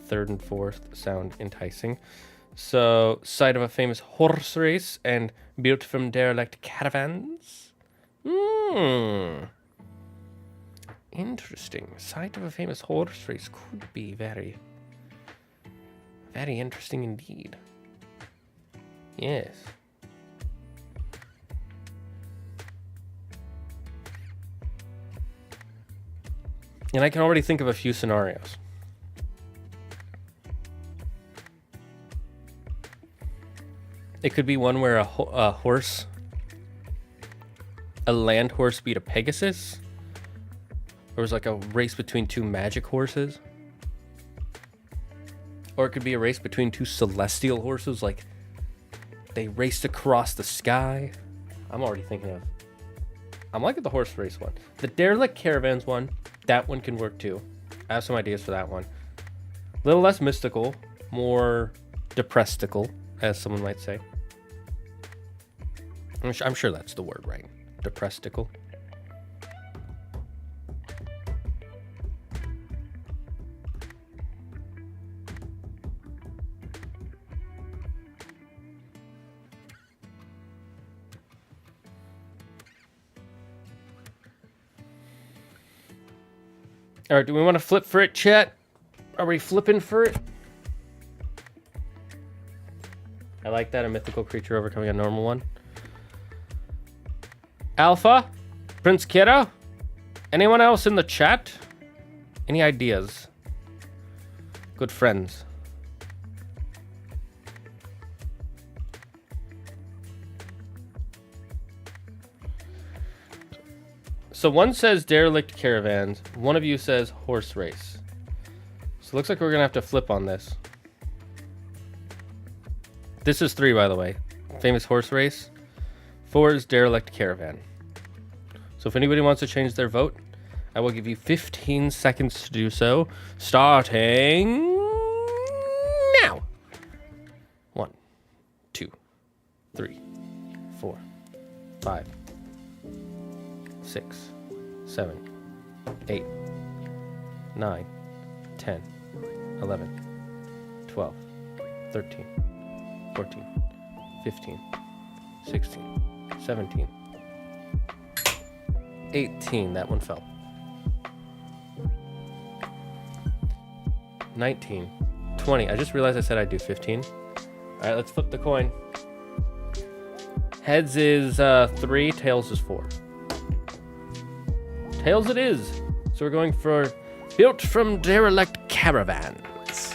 3rd and 4th sound enticing. So, site of a famous horse race and built from derelict caravans. Interesting. Site of a famous horse race could be very, very interesting indeed. Yes. And I can already think of a few scenarios. It could be one where a land horse beat a Pegasus. Or it was like a race between 2 magic horses. Or it could be a race between 2 celestial horses, like they raced across the sky. I'm already thinking of... I'm liking the horse race one. The derelict caravans one, that one can work too. I have some ideas for that one. A little less mystical, more depressical, as someone might say. I'm sure that's the word, right? Depressical. All right, do we want to flip for it, chat? Are we flipping for it? I like that, a mythical creature overcoming a normal one. Alpha? Prince Kira? Anyone else in the chat? Any ideas? Good friends. So one says derelict caravans. One of you says horse race. So it looks like we're going to have to flip on this. This is 3, by the way. Famous horse race. 4 is derelict caravan. So if anybody wants to change their vote, I will give you 15 seconds to do so. Starting now. 1, 2, 3, 4, 5, 6, 7, 8, 9, 10, 11, 12, 13, 14, 15, 16, 17, 18. That one fell. 19, 20. I just realized I said I'd do 15. All right, let's flip the coin. Heads is 3, tails is 4. Tails it is. So we're going for built from derelict caravans.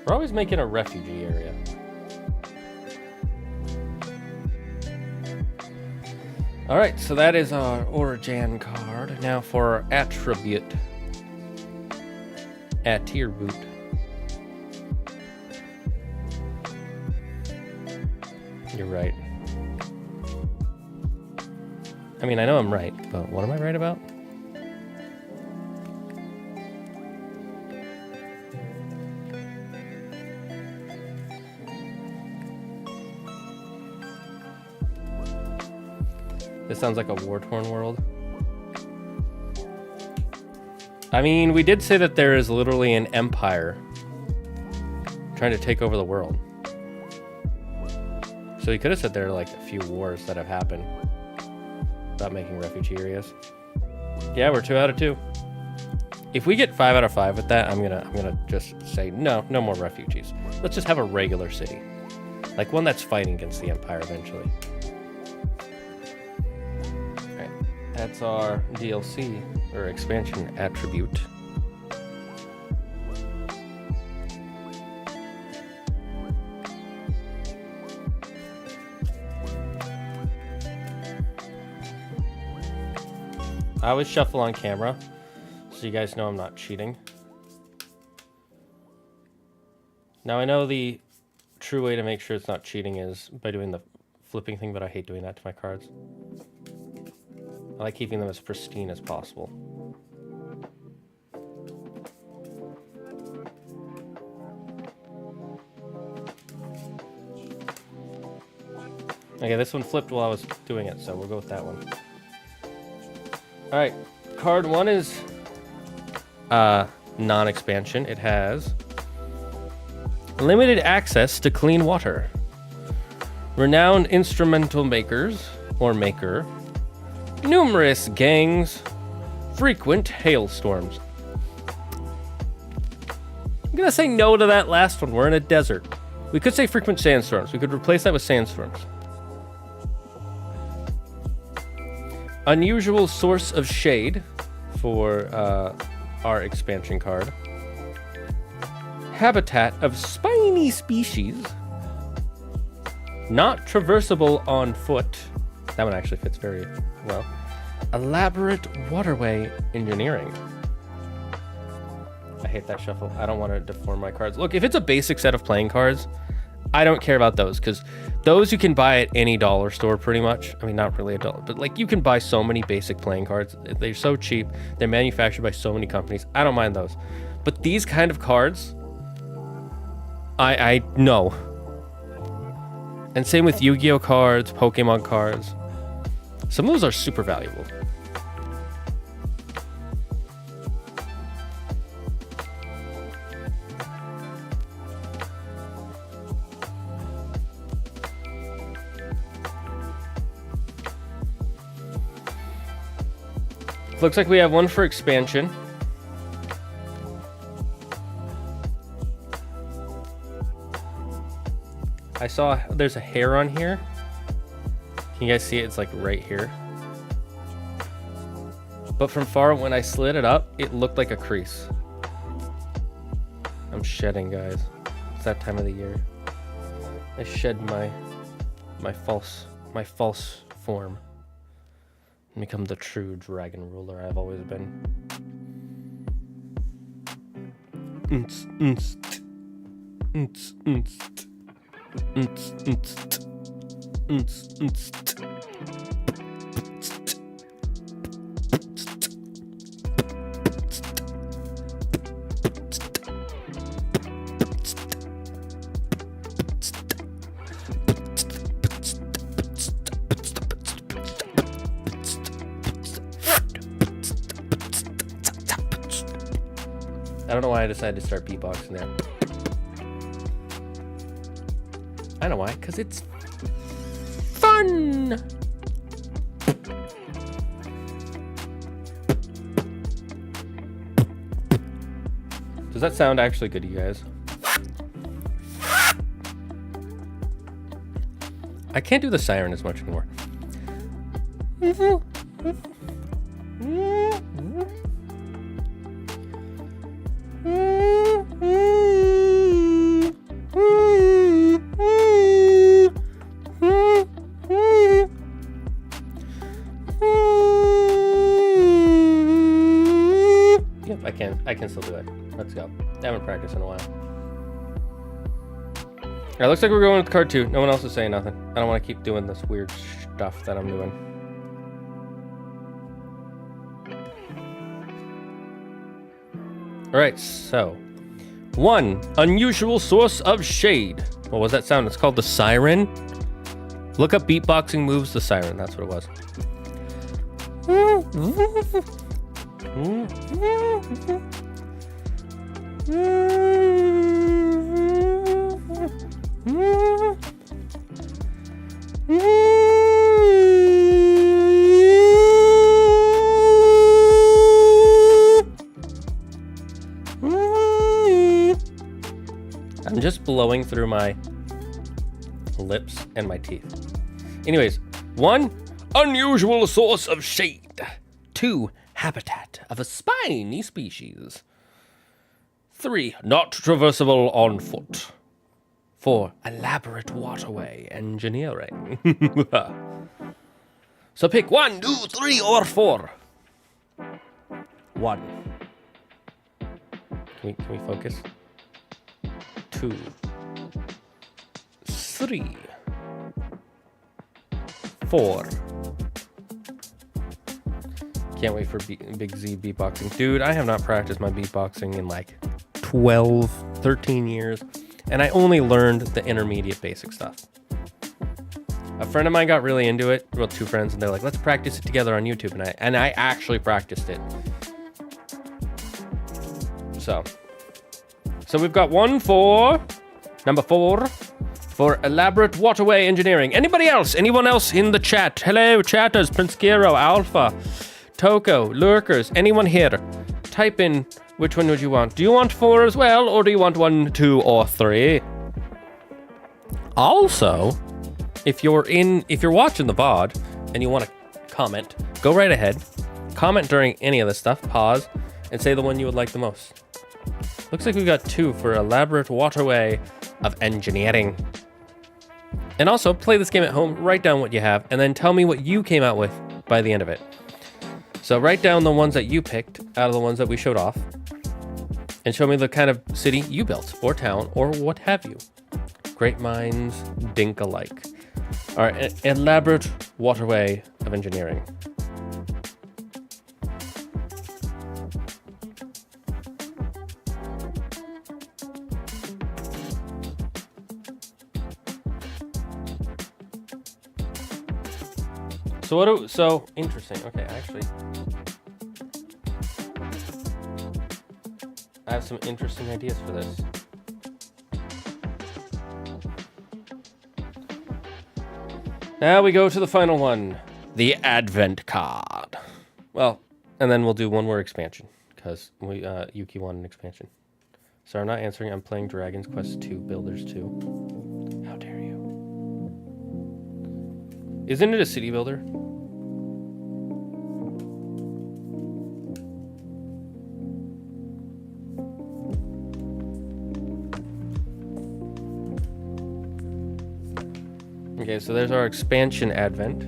We're always making a refugee area. All right, so that is our origin card. Now for our attribute. Attribute. You're right. I mean, I know I'm right, but what am I right about? This sounds like a war-torn world. I mean, we did say that there is literally an empire trying to take over the world. So you could have said there are like a few wars that have happened without making refugee areas. Yeah, we're 2 out of 2. If we get 5 out of 5 with that, I'm gonna just say no more refugees. Let's just have a regular city, like one that's fighting against the empire eventually. All right, that's our DLC or expansion attribute. I always shuffle on camera, so you guys know I'm not cheating. Now I know the true way to make sure it's not cheating is by doing the flipping thing, but I hate doing that to my cards. I like keeping them as pristine as possible. Okay, this one flipped while I was doing it, so we'll go with that one. All right, card 1 is non-expansion. It has limited access to clean water, renowned instrumental makers or maker, numerous gangs, frequent hailstorms. I'm gonna say no to that last one. We're in a desert. We could say frequent sandstorms. We could replace that with sandstorms. Unusual source of shade for our expansion card. Habitat of spiny species. Not traversable on foot. That one actually fits very well. Elaborate waterway engineering. I hate that shuffle. I don't want to deform my cards. Look, if it's a basic set of playing cards, I don't care about those, because those you can buy at any dollar store pretty much. I mean, not really a dollar, but like you can buy so many basic playing cards. They're so cheap. They're manufactured by so many companies. I don't mind those. But these kind of cards, I know. And same with Yu-Gi-Oh cards, Pokemon cards. Some of those are super valuable. Looks like we have one for expansion. I saw there's a hair on here. Can you guys see it? It's like right here. But from far, when I slid it up, it looked like a crease. I'm shedding, guys. It's that time of the year. I shed my false form and become the true dragon ruler I've always been. I don't know why I decided to start beatboxing there. I know why, because it's fun! Does that sound actually good to you guys? I can't do the siren as much anymore. Yep, I can still do it. Let's go. I haven't practiced in a while. Alright, looks like we're going with card 2. No one else is saying nothing. I don't want to keep doing this weird stuff that I'm doing. Alright, so 1 unusual source of shade. What was that sound? It's called the siren. Look up beatboxing moves, the siren. That's what it was. I'm just blowing through my lips and my teeth. Anyways, 1 unusual source of shade. 2 habitat of a spiny species. 3 not traversable on foot. 4 elaborate waterway engineering. So pick 1, 2, 3, or 4. 1. Can we focus? 2, 3, 4. Can't wait for Big Z beatboxing. Dude, I have not practiced my beatboxing in like 12, 13 years. And I only learned the intermediate basic stuff. A friend of mine got really into it. Well, 2 friends, and they're like, let's practice it together on YouTube. And I actually practiced it. So we've got 1 for number 4 for elaborate waterway engineering. Anybody else? Anyone else in the chat? Hello, chatters, Prince Gero, Alpha, Toko, Lurkers, anyone here? Type in which one would you want. Do you want 4 as well, or do you want 1, 2, or 3? Also, if you're watching the VOD and you want to comment, go right ahead. Comment during any of this stuff, pause, and say the one you would like the most. Looks like we got 2 for elaborate waterway of engineering. And also, play this game at home, write down what you have, and then tell me what you came out with by the end of it. So write down the ones that you picked out of the ones that we showed off, and show me the kind of city you built, or town, or what have you. Great minds think alike. All right, elaborate waterway of engineering. So interesting. Okay, actually, I have some interesting ideas for this. Now we go to the final one, the Advent card. Well, and then we'll do one more expansion, because Yuki wanted an expansion. So I'm not answering. I'm playing Dragon's Quest 2 Builders 2. How dare you? Isn't it a city builder? Okay, so there's our expansion advent.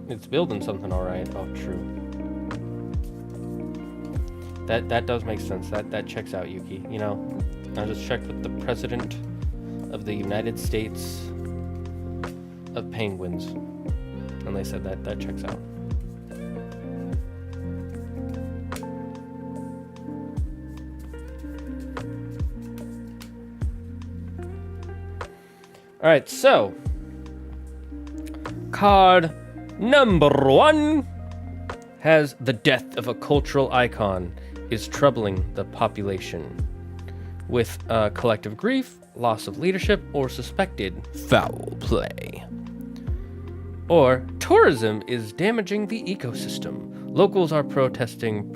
It's building something all right. Oh, true. That does make sense. That checks out, Yuki. You know, I just checked with the president of the United States of Penguins, and they said that checks out. All right, so card number 1 has the death of a cultural icon is troubling the population with collective grief, loss of leadership, or suspected foul play. Or tourism is damaging the ecosystem. Locals are protesting,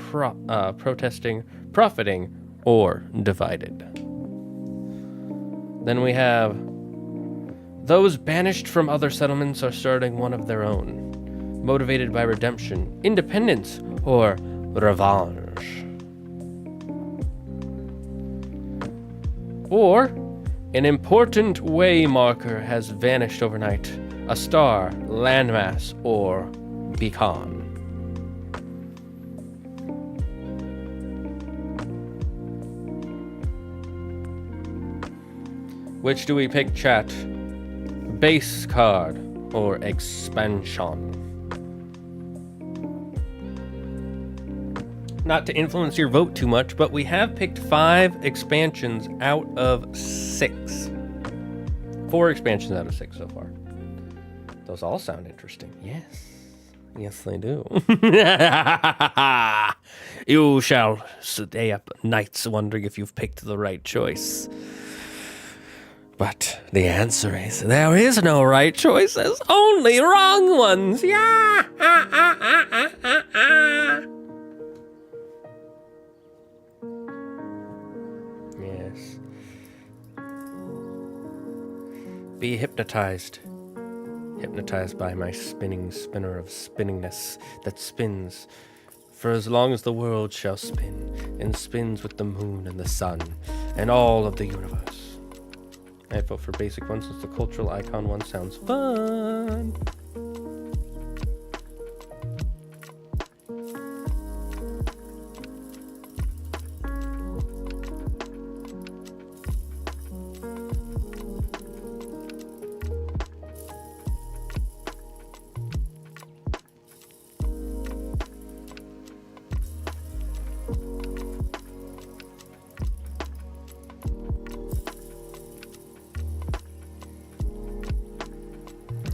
profiting, or divided. Then we have those banished from other settlements are starting one of their own, motivated by redemption, independence, or revenge. Or an important way marker has vanished overnight, a star, landmass, or beacon. Which do we pick, chat? Base card or expansion? Not to influence your vote too much, but we have picked 5 expansions out of 6. 4 expansions out of 6 so far. Those all sound interesting. Yes. Yes, they do. You shall stay up nights wondering if you've picked the right choice. But the answer is, there is no right choices, only wrong ones. Yeah. Yes. Be hypnotized. Hypnotized by my spinning spinner of spinningness that spins for as long as the world shall spin, and spins with the moon and the sun and all of the universe. I vote for basic one since the cultural icon one sounds fun.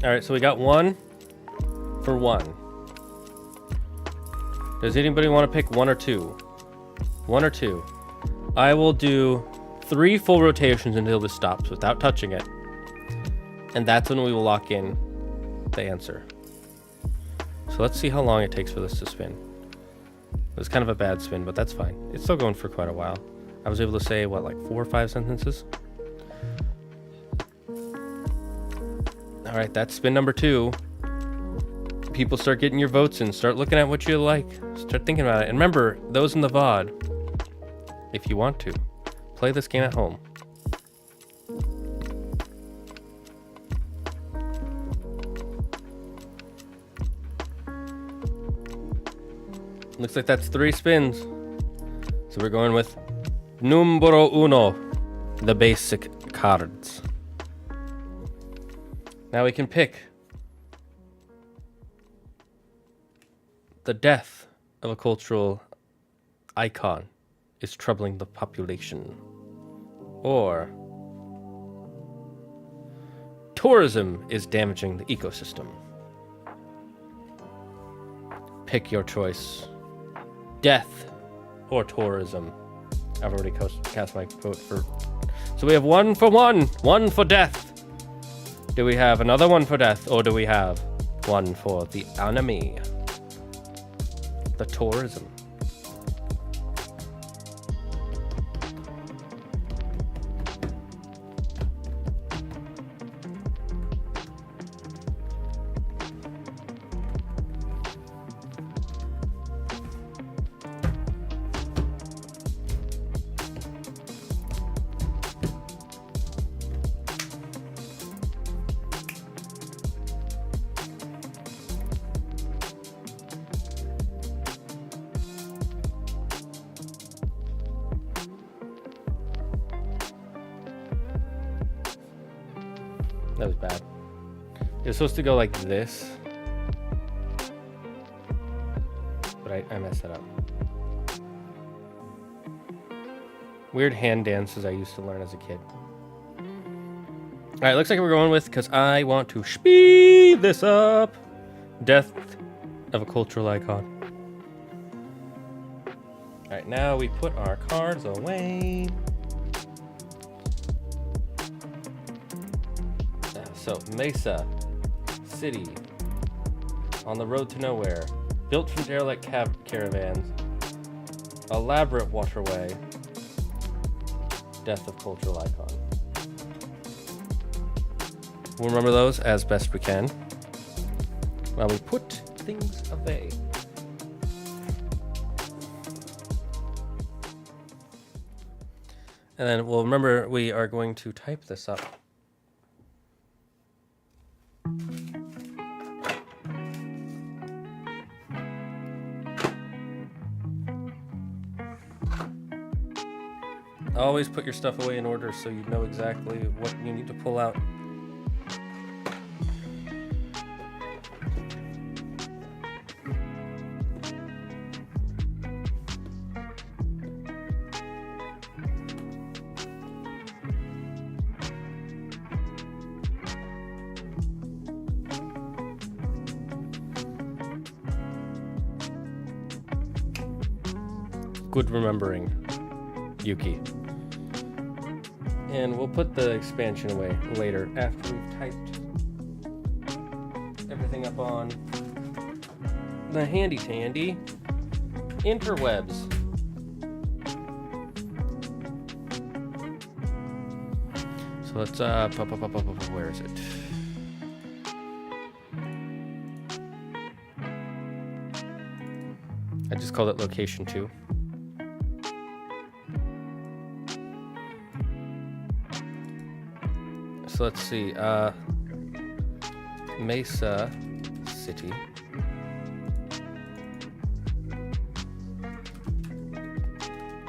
All right, so we got 1 for 1. Does anybody want to pick 1 or 2? 1 or 2. I will do 3 full rotations until this stops without touching it. And that's when we will lock in the answer. So let's see how long it takes for this to spin. It was kind of a bad spin, but that's fine. It's still going for quite a while. I was able to say, what, like 4 or 5 sentences? All right, that's spin number 2. People start getting your votes in. Start looking at what you like. Start thinking about it. And remember, those in the VOD, if you want to, play this game at home. Looks like that's 3 spins. So we're going with numero 1, the basic cards. Now we can pick the death of a cultural icon is troubling the population, or tourism is damaging the ecosystem. Pick your choice. Death or tourism. I've already cast my vote for. So we have 1 for 1, 1 for death. Do we have another 1 for death, or do we have 1 for the enemy? The tourism. that was bad. It was supposed to go like this. But I messed it up. Weird hand dances I used to learn as a kid. Alright, looks like we're going with, because I want to speed this up. Death of a cultural icon. Alright, now we put our cards away. So, Mesa City. On the road to nowhere. Built from derelict caravans. Elaborate waterway. Death of cultural icon. We'll remember those as best we can while we put things away. And then we'll remember we are going to type this up. Always put your stuff away in order so you know exactly what you need to pull out. Good remembering, Yuki. And we'll put the expansion away later after we've typed everything up on the handy dandy interwebs. So let's where is it? I just called it location 2. So let's see, Mesa City.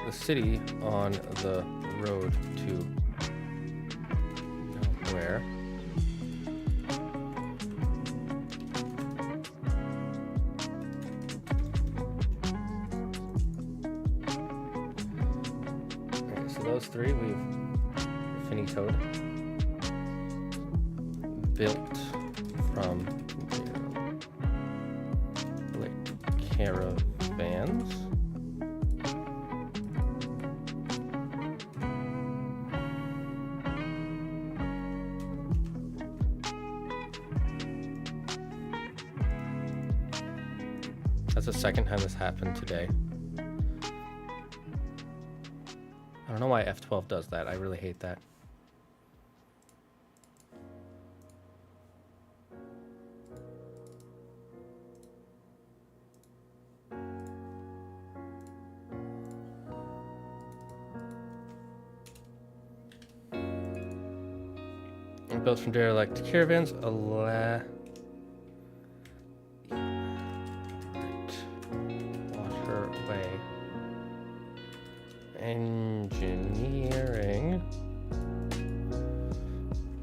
The city on the road to nowhere. Okay, so those three we've finitoed. Built from caravans. That's the second time this happened today. I don't know why F12 does that. I really hate that. Built from derelict caravans, waterway, engineering,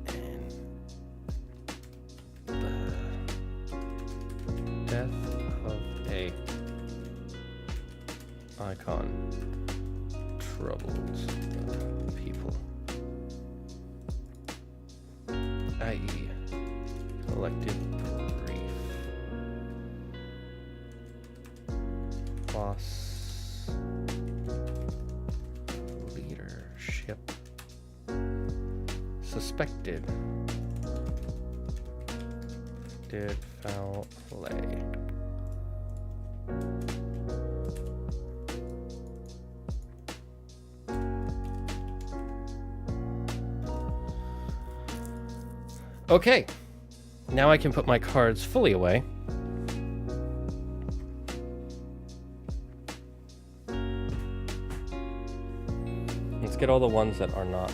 and the death of a icon troubles the people. I.e. collective grief, loss, leadership, suspected, did foul play. Okay, now I can put my cards fully away. Let's get all the ones that are not.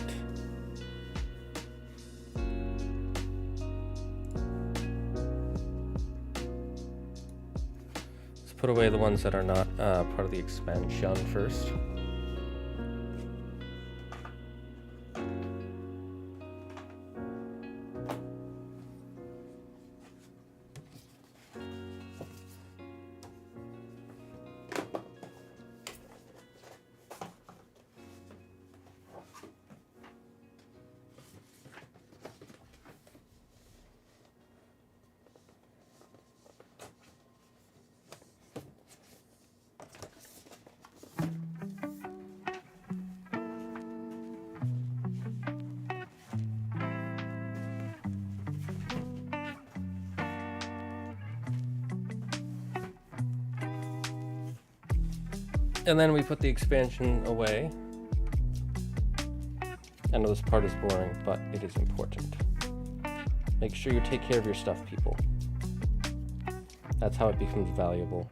Let's put away the ones that are not part of the expansion first. And then we put the expansion away. I know this part is boring, but it is important. Make sure you take care of your stuff, people. That's how it becomes valuable.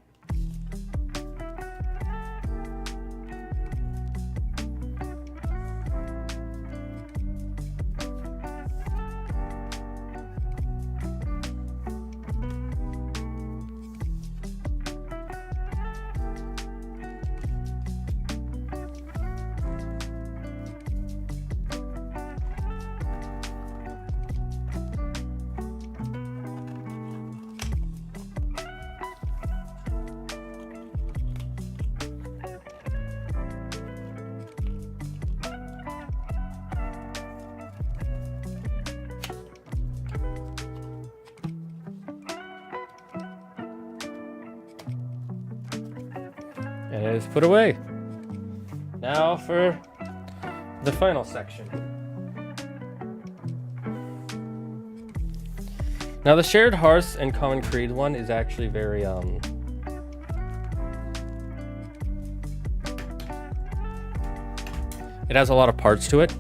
And it is put away. Now for the final section. Now the shared hearth and common creed one is actually very it has a lot of parts to it.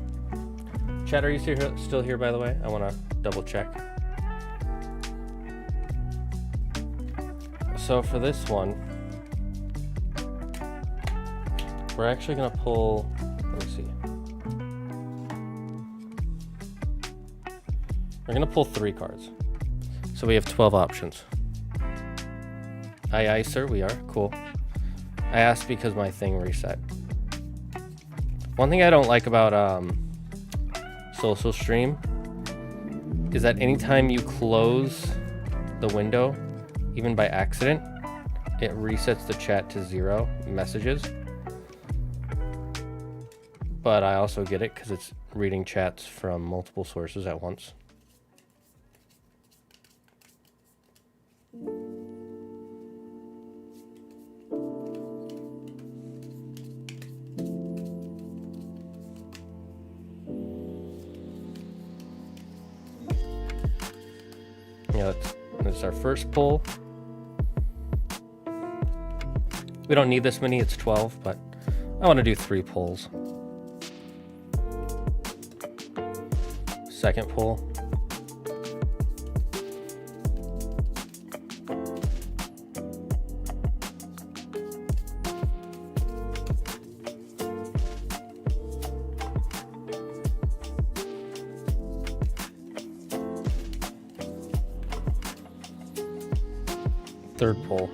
Chat, are you still here, by the way? I want to double check. So for this one, we're actually gonna pull, let me see. We're gonna pull 3 cards. So we have 12 options. Aye, aye, sir, we are. Cool. I asked because my thing reset. One thing I don't like about social stream is that anytime you close the window, even by accident, it resets the chat to 0 messages. But I also get it because it's reading chats from multiple sources at once. Yeah, that's our first pull. We don't need this many, it's 12, but I want to do 3 pulls. Second pull. Third pull.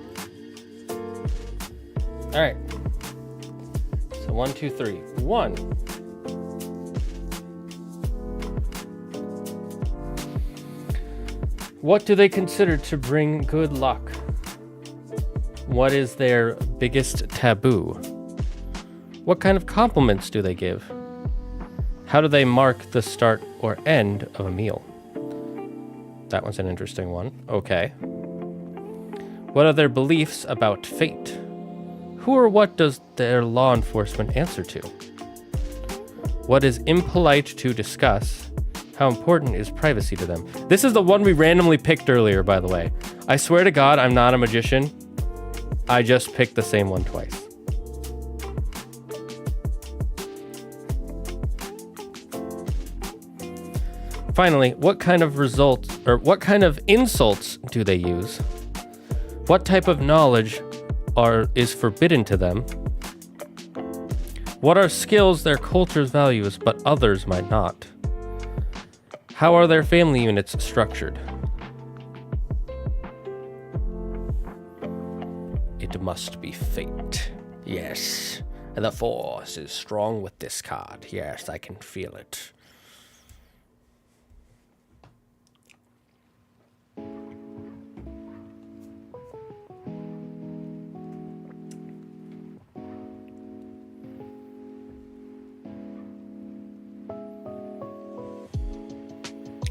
All right. So 1, 2, 3. 1. What do they consider to bring good luck? What is their biggest taboo? What kind of compliments do they give? How do they mark the start or end of a meal? That one's an interesting one. Okay. What are their beliefs about fate? Who or what does their law enforcement answer to? What is impolite to discuss? How important is privacy to them? This is the one we randomly picked earlier, by the way. I swear to God, I'm not a magician. I just picked the same one twice. Finally, what kind of insults do they use? What type of knowledge is forbidden to them? What are skills their cultures values but others might not? How are their family units structured? It must be fate. Yes. The force is strong with this card. Yes, I can feel it.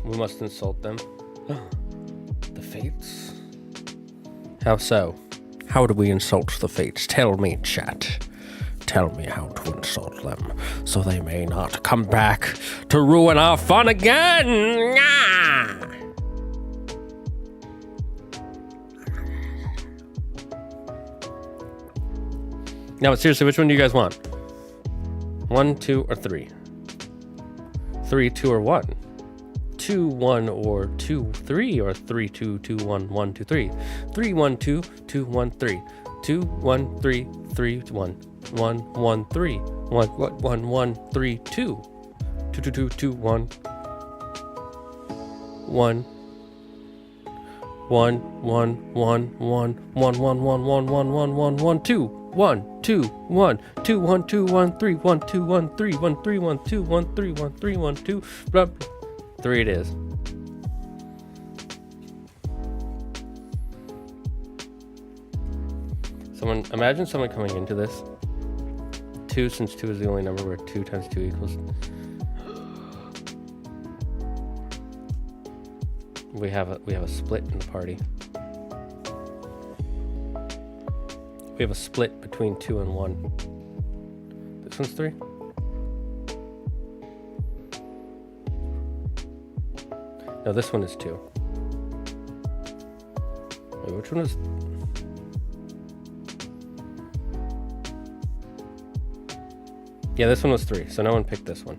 We must insult them. The fates? How so? How do we insult the fates? Tell me, chat. Tell me how to insult them, so they may not come back to ruin our fun again! Ah! Now, seriously, which one do you guys want? 1, 2, or 3? 3, 2, or 1? 2, 1, or 2, 3, or 3, 2, 2, 1, 1, 2, 3. 3, 1, 2, 2, 1, 3. 2, 1, 3, 3, 1. 1, 1, 3. 1, 1, 1, 3, 2. 2, 2, 2, 2, 1. 1. 1, 1, 1, 1, 1, 1, 1, 1, 1, 1, 1, 1, 2. 1, 2, 1, 2, 1, 2, 1, 3, 1, 2, 1, 3, 1, 3, 1, 2, 1, 3, 1, 3, 1, 2, blah, blah. 3 it is. Imagine someone coming into this. 2, since 2 is the only number where 2 times 2 equals. We have a split in the party. We have a split between 2 and 1. This one's 3. No, this one is 2. Wait, which one is... Yeah, this one was 3, so no one picked this one.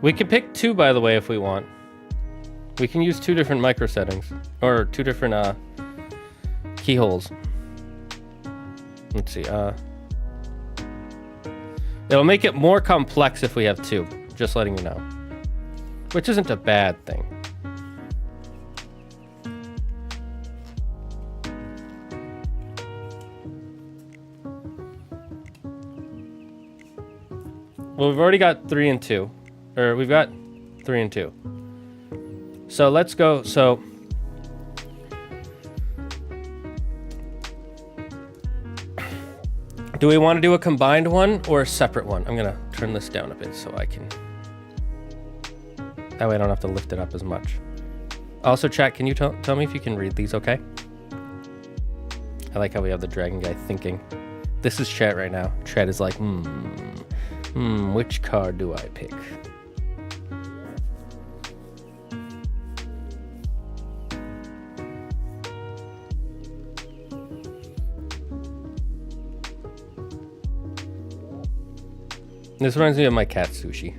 We can pick 2, by the way, if we want. We can use 2 different micro settings, or 2 different keyholes. Let's see. It'll make it more complex if we have 2. Just letting you know, which isn't a bad thing. Well, we've already got 3 and 2. Or we've got 3 and 2. So let's go. So do we want to do a combined one or a separate one? I'm gonna turn this down a bit so I can, that way I don't have to lift it up as much. Also, chat, can you tell me if you can read these okay? I like how we have the dragon guy thinking. This is chat right now. Chat is like, which card do I pick? This reminds me of my cat Sushi,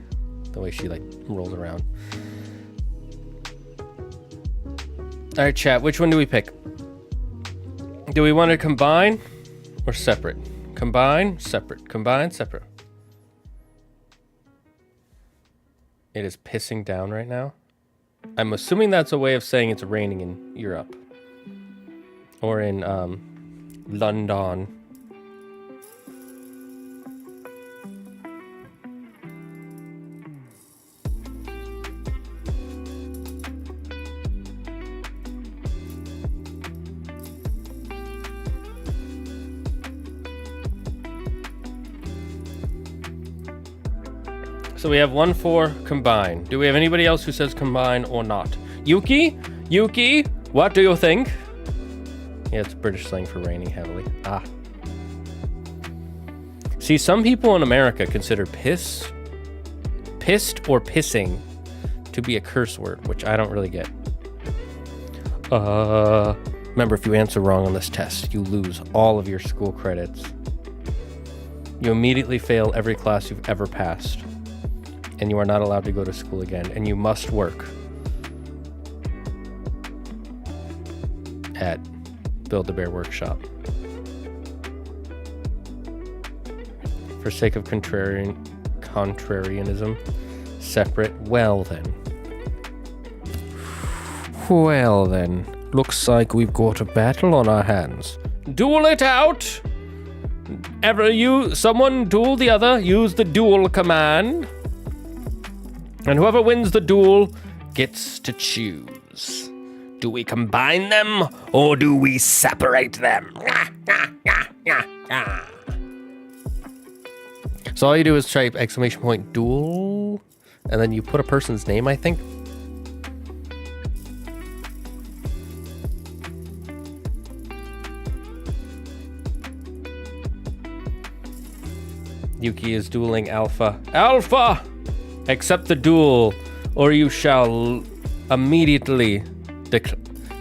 the way she like rolls around. All right, chat, which one do we pick? Do we want to combine or separate? Combine, separate, combine, separate. It is pissing down right now. I'm assuming that's a way of saying it's raining in Europe or in London. So we have 1, 4, combine. Do we have anybody else who says combine or not? Yuki? Yuki? What do you think? Yeah, it's British slang for raining heavily. Ah. See, some people in America consider pissed or pissing to be a curse word, which I don't really get. Remember, if you answer wrong on this test, you lose all of your school credits. You immediately fail every class you've ever passed. And you are not allowed to go to school again, and you must work at Build-A-Bear Workshop. For sake of contrarianism. Separate. Well then. Well then. Looks like we've got a battle on our hands. Duel it out! Someone duel the other. Use the duel command. And whoever wins the duel gets to choose. Do we combine them or do we separate them? So all you do is type !duel, and then you put a person's name, I think. Yuki is dueling Alpha. Alpha! Accept the duel, or you shall immediately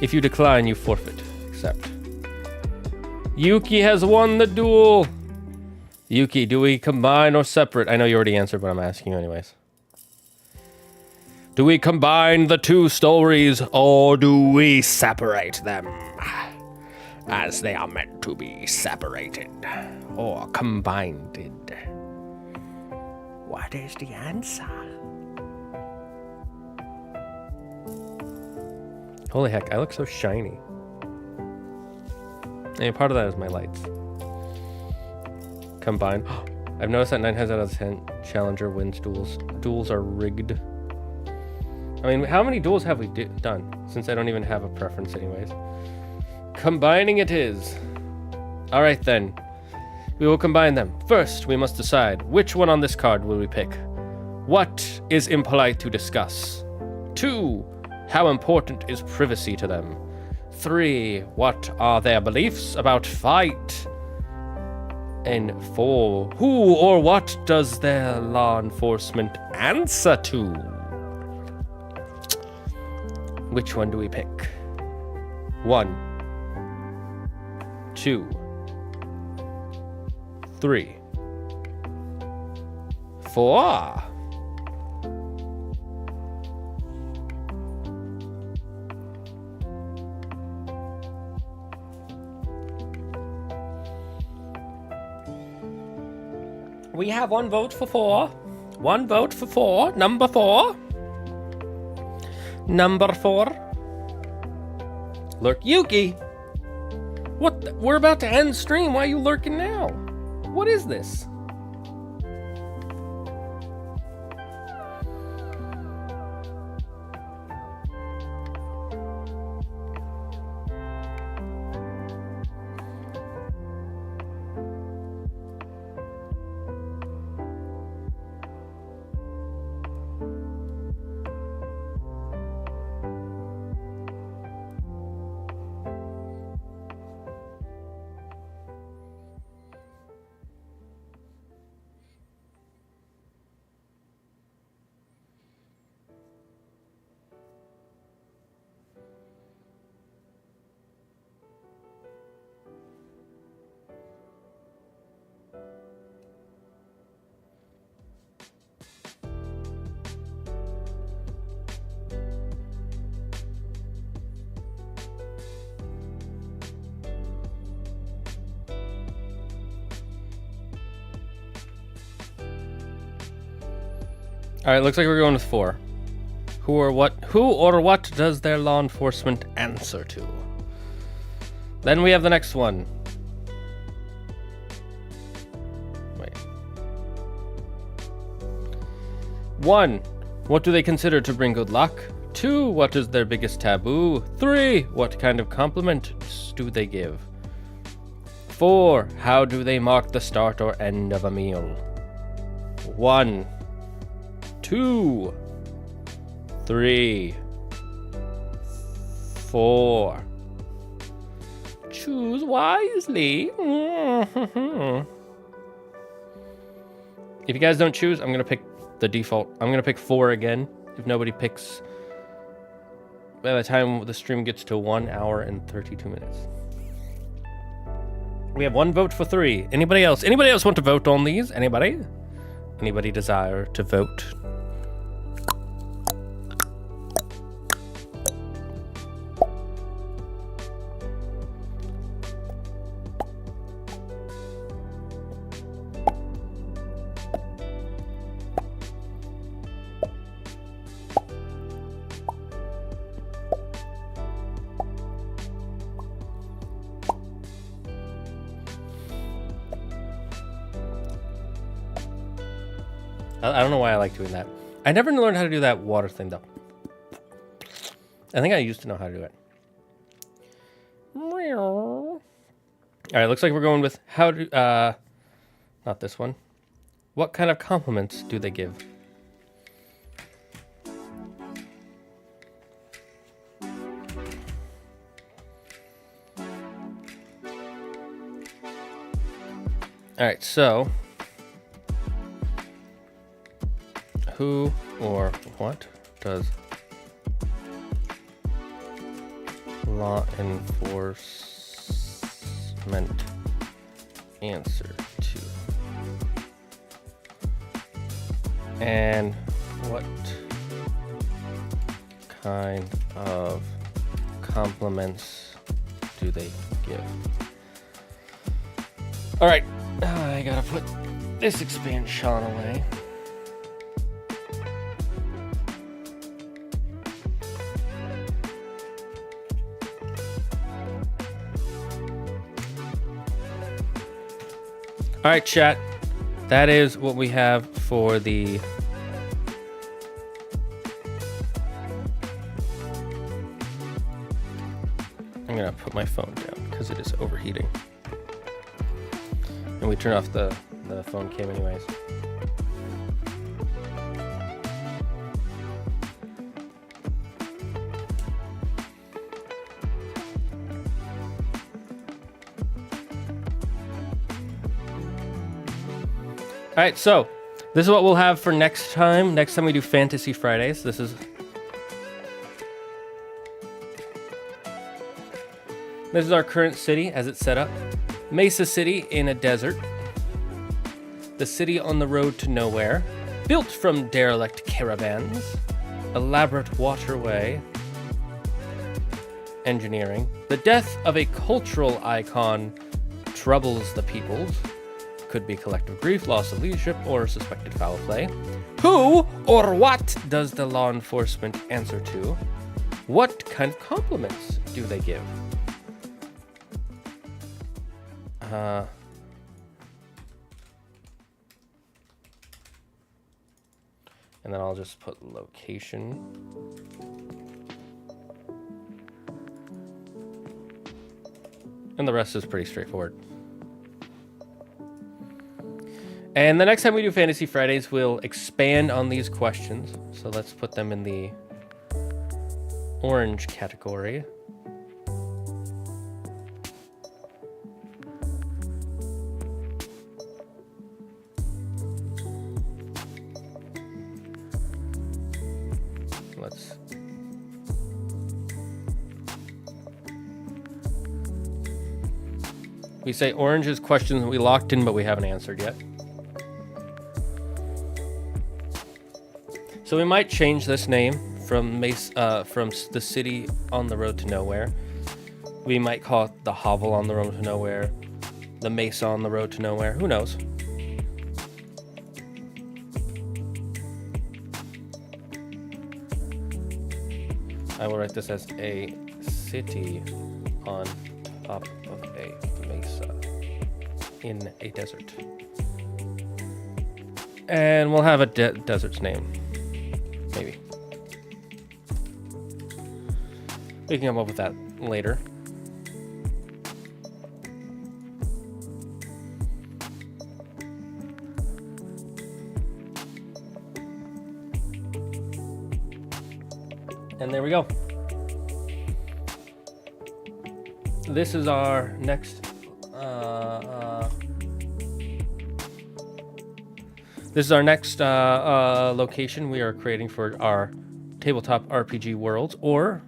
if you decline, you forfeit. Accept. Yuki has won the duel. Yuki, do we combine or separate? I know you already answered, but I'm asking you anyways. Do we combine the two stories, or do we separate them? As they are meant to be separated, or combined. What is the answer? Holy heck, I look so shiny. And part of that is my lights. Combined. I've noticed that 9 times out of 10 Challenger wins duels. Duels are rigged. I mean, how many duels have we done? Since I don't even have a preference anyways. Combining it is. Alright then. We will combine them. First, we must decide which one on this card will we pick. What is impolite to discuss? 2. How important is privacy to them? 3. What are their beliefs about fight? And 4. Who or what does their law enforcement answer to? Which one do we pick? 1, 2, 3, 4. We have 1 vote for 4. 1 vote for 4. Number 4. Number 4. Lurk Yuki. What? We're about to end stream. Why are you lurking now? What is this? All right, looks like we're going with 4. Who or what does their law enforcement answer to? Then we have the next one. Wait. 1. What do they consider to bring good luck? 2. What is their biggest taboo? 3. What kind of compliments do they give? 4. How do they mark the start or end of a meal? 1, 2, 3, 4. Choose wisely. If you guys don't choose, I'm going to pick the default. I'm going to pick 4 again. If nobody picks, by the time the stream gets to 1 hour and 32 minutes. We have 1 vote for 3. Anybody else? Anybody else want to vote on these? Anybody? Anybody desire to vote? I don't know why I like doing that. I never learned how to do that water thing, though. I think I used to know how to do it. All right, looks like we're going with how to... not this one. What kind of compliments do they give? All right, so who or what does law enforcement answer to? And what kind of compliments do they give? All right. I gotta put this expansion away. All right, chat. That is what we have for the... I'm gonna put my phone down because it is overheating. And we turn off the phone cam anyways. All right, so this is what we'll have for next time. Next time we do Fantasy Fridays. This is our current city as it's set up. Mesa City in a desert. The city on the road to nowhere. Built from derelict caravans. Elaborate waterway. Engineering. The death of a cultural icon troubles the peoples. Could be collective grief, loss of leadership, or suspected foul play. Who or what does the law enforcement answer to? What kind of compliments do they give? And then I'll just put location. And the rest is pretty straightforward. And the next time we do Fantasy Fridays, we'll expand on these questions. So let's put them in the orange category. We say orange is questions we locked in, but we haven't answered yet. So we might change this name from the city on the road to nowhere. We might call it the hovel on the road to nowhere, the mesa on the road to nowhere. Who knows? I will write this as a city on top of a mesa in a desert. And we'll have a desert's name. Maybe. We can come up with that later. And there we go. This is our next location we are creating for our tabletop RPG worlds, or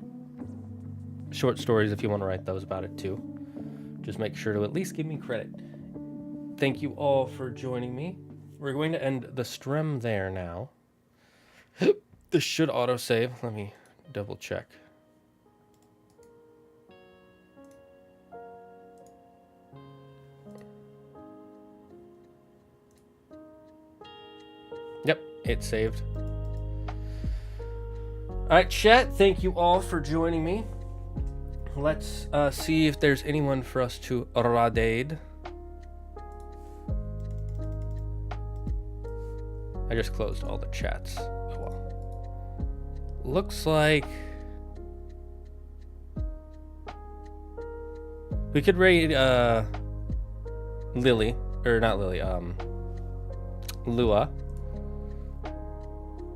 short stories if you want to write those about it too. Just make sure to at least give me credit. Thank you all for joining me. We're going to end the stream there now. This should autosave. Let me double check. Yep, it saved. Alright, chat, thank you all for joining me. Let's see if there's anyone for us to raid. I just closed all the chats. Oh well. Looks like we could raid Lily, or not Lily, Lua.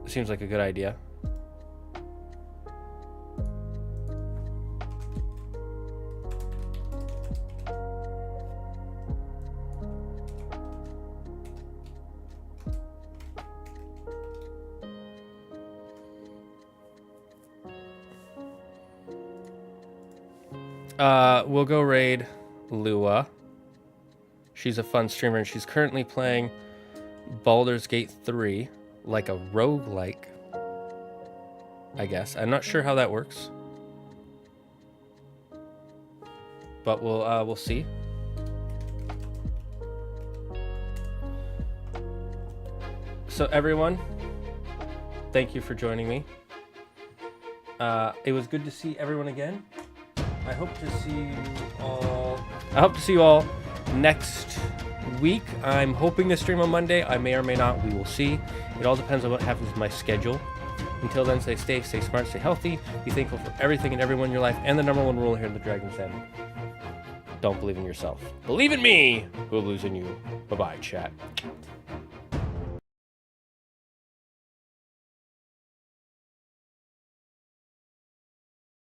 Seems like a good idea. We'll go raid Lua. She's a fun streamer, and she's currently playing Baldur's Gate 3, like a roguelike, I guess. I'm not sure how that works, but we'll see. So everyone, thank you for joining me. It was good to see everyone again. I hope to see you all next week. I'm hoping to stream on Monday. I may or may not. We will see. It all depends on what happens with my schedule. Until then, stay safe, stay smart, stay healthy. Be thankful for everything and everyone in your life. And the number one rule here in the Dragon's Den: don't believe in yourself. Believe in me, who will lose in you. Bye-bye, chat.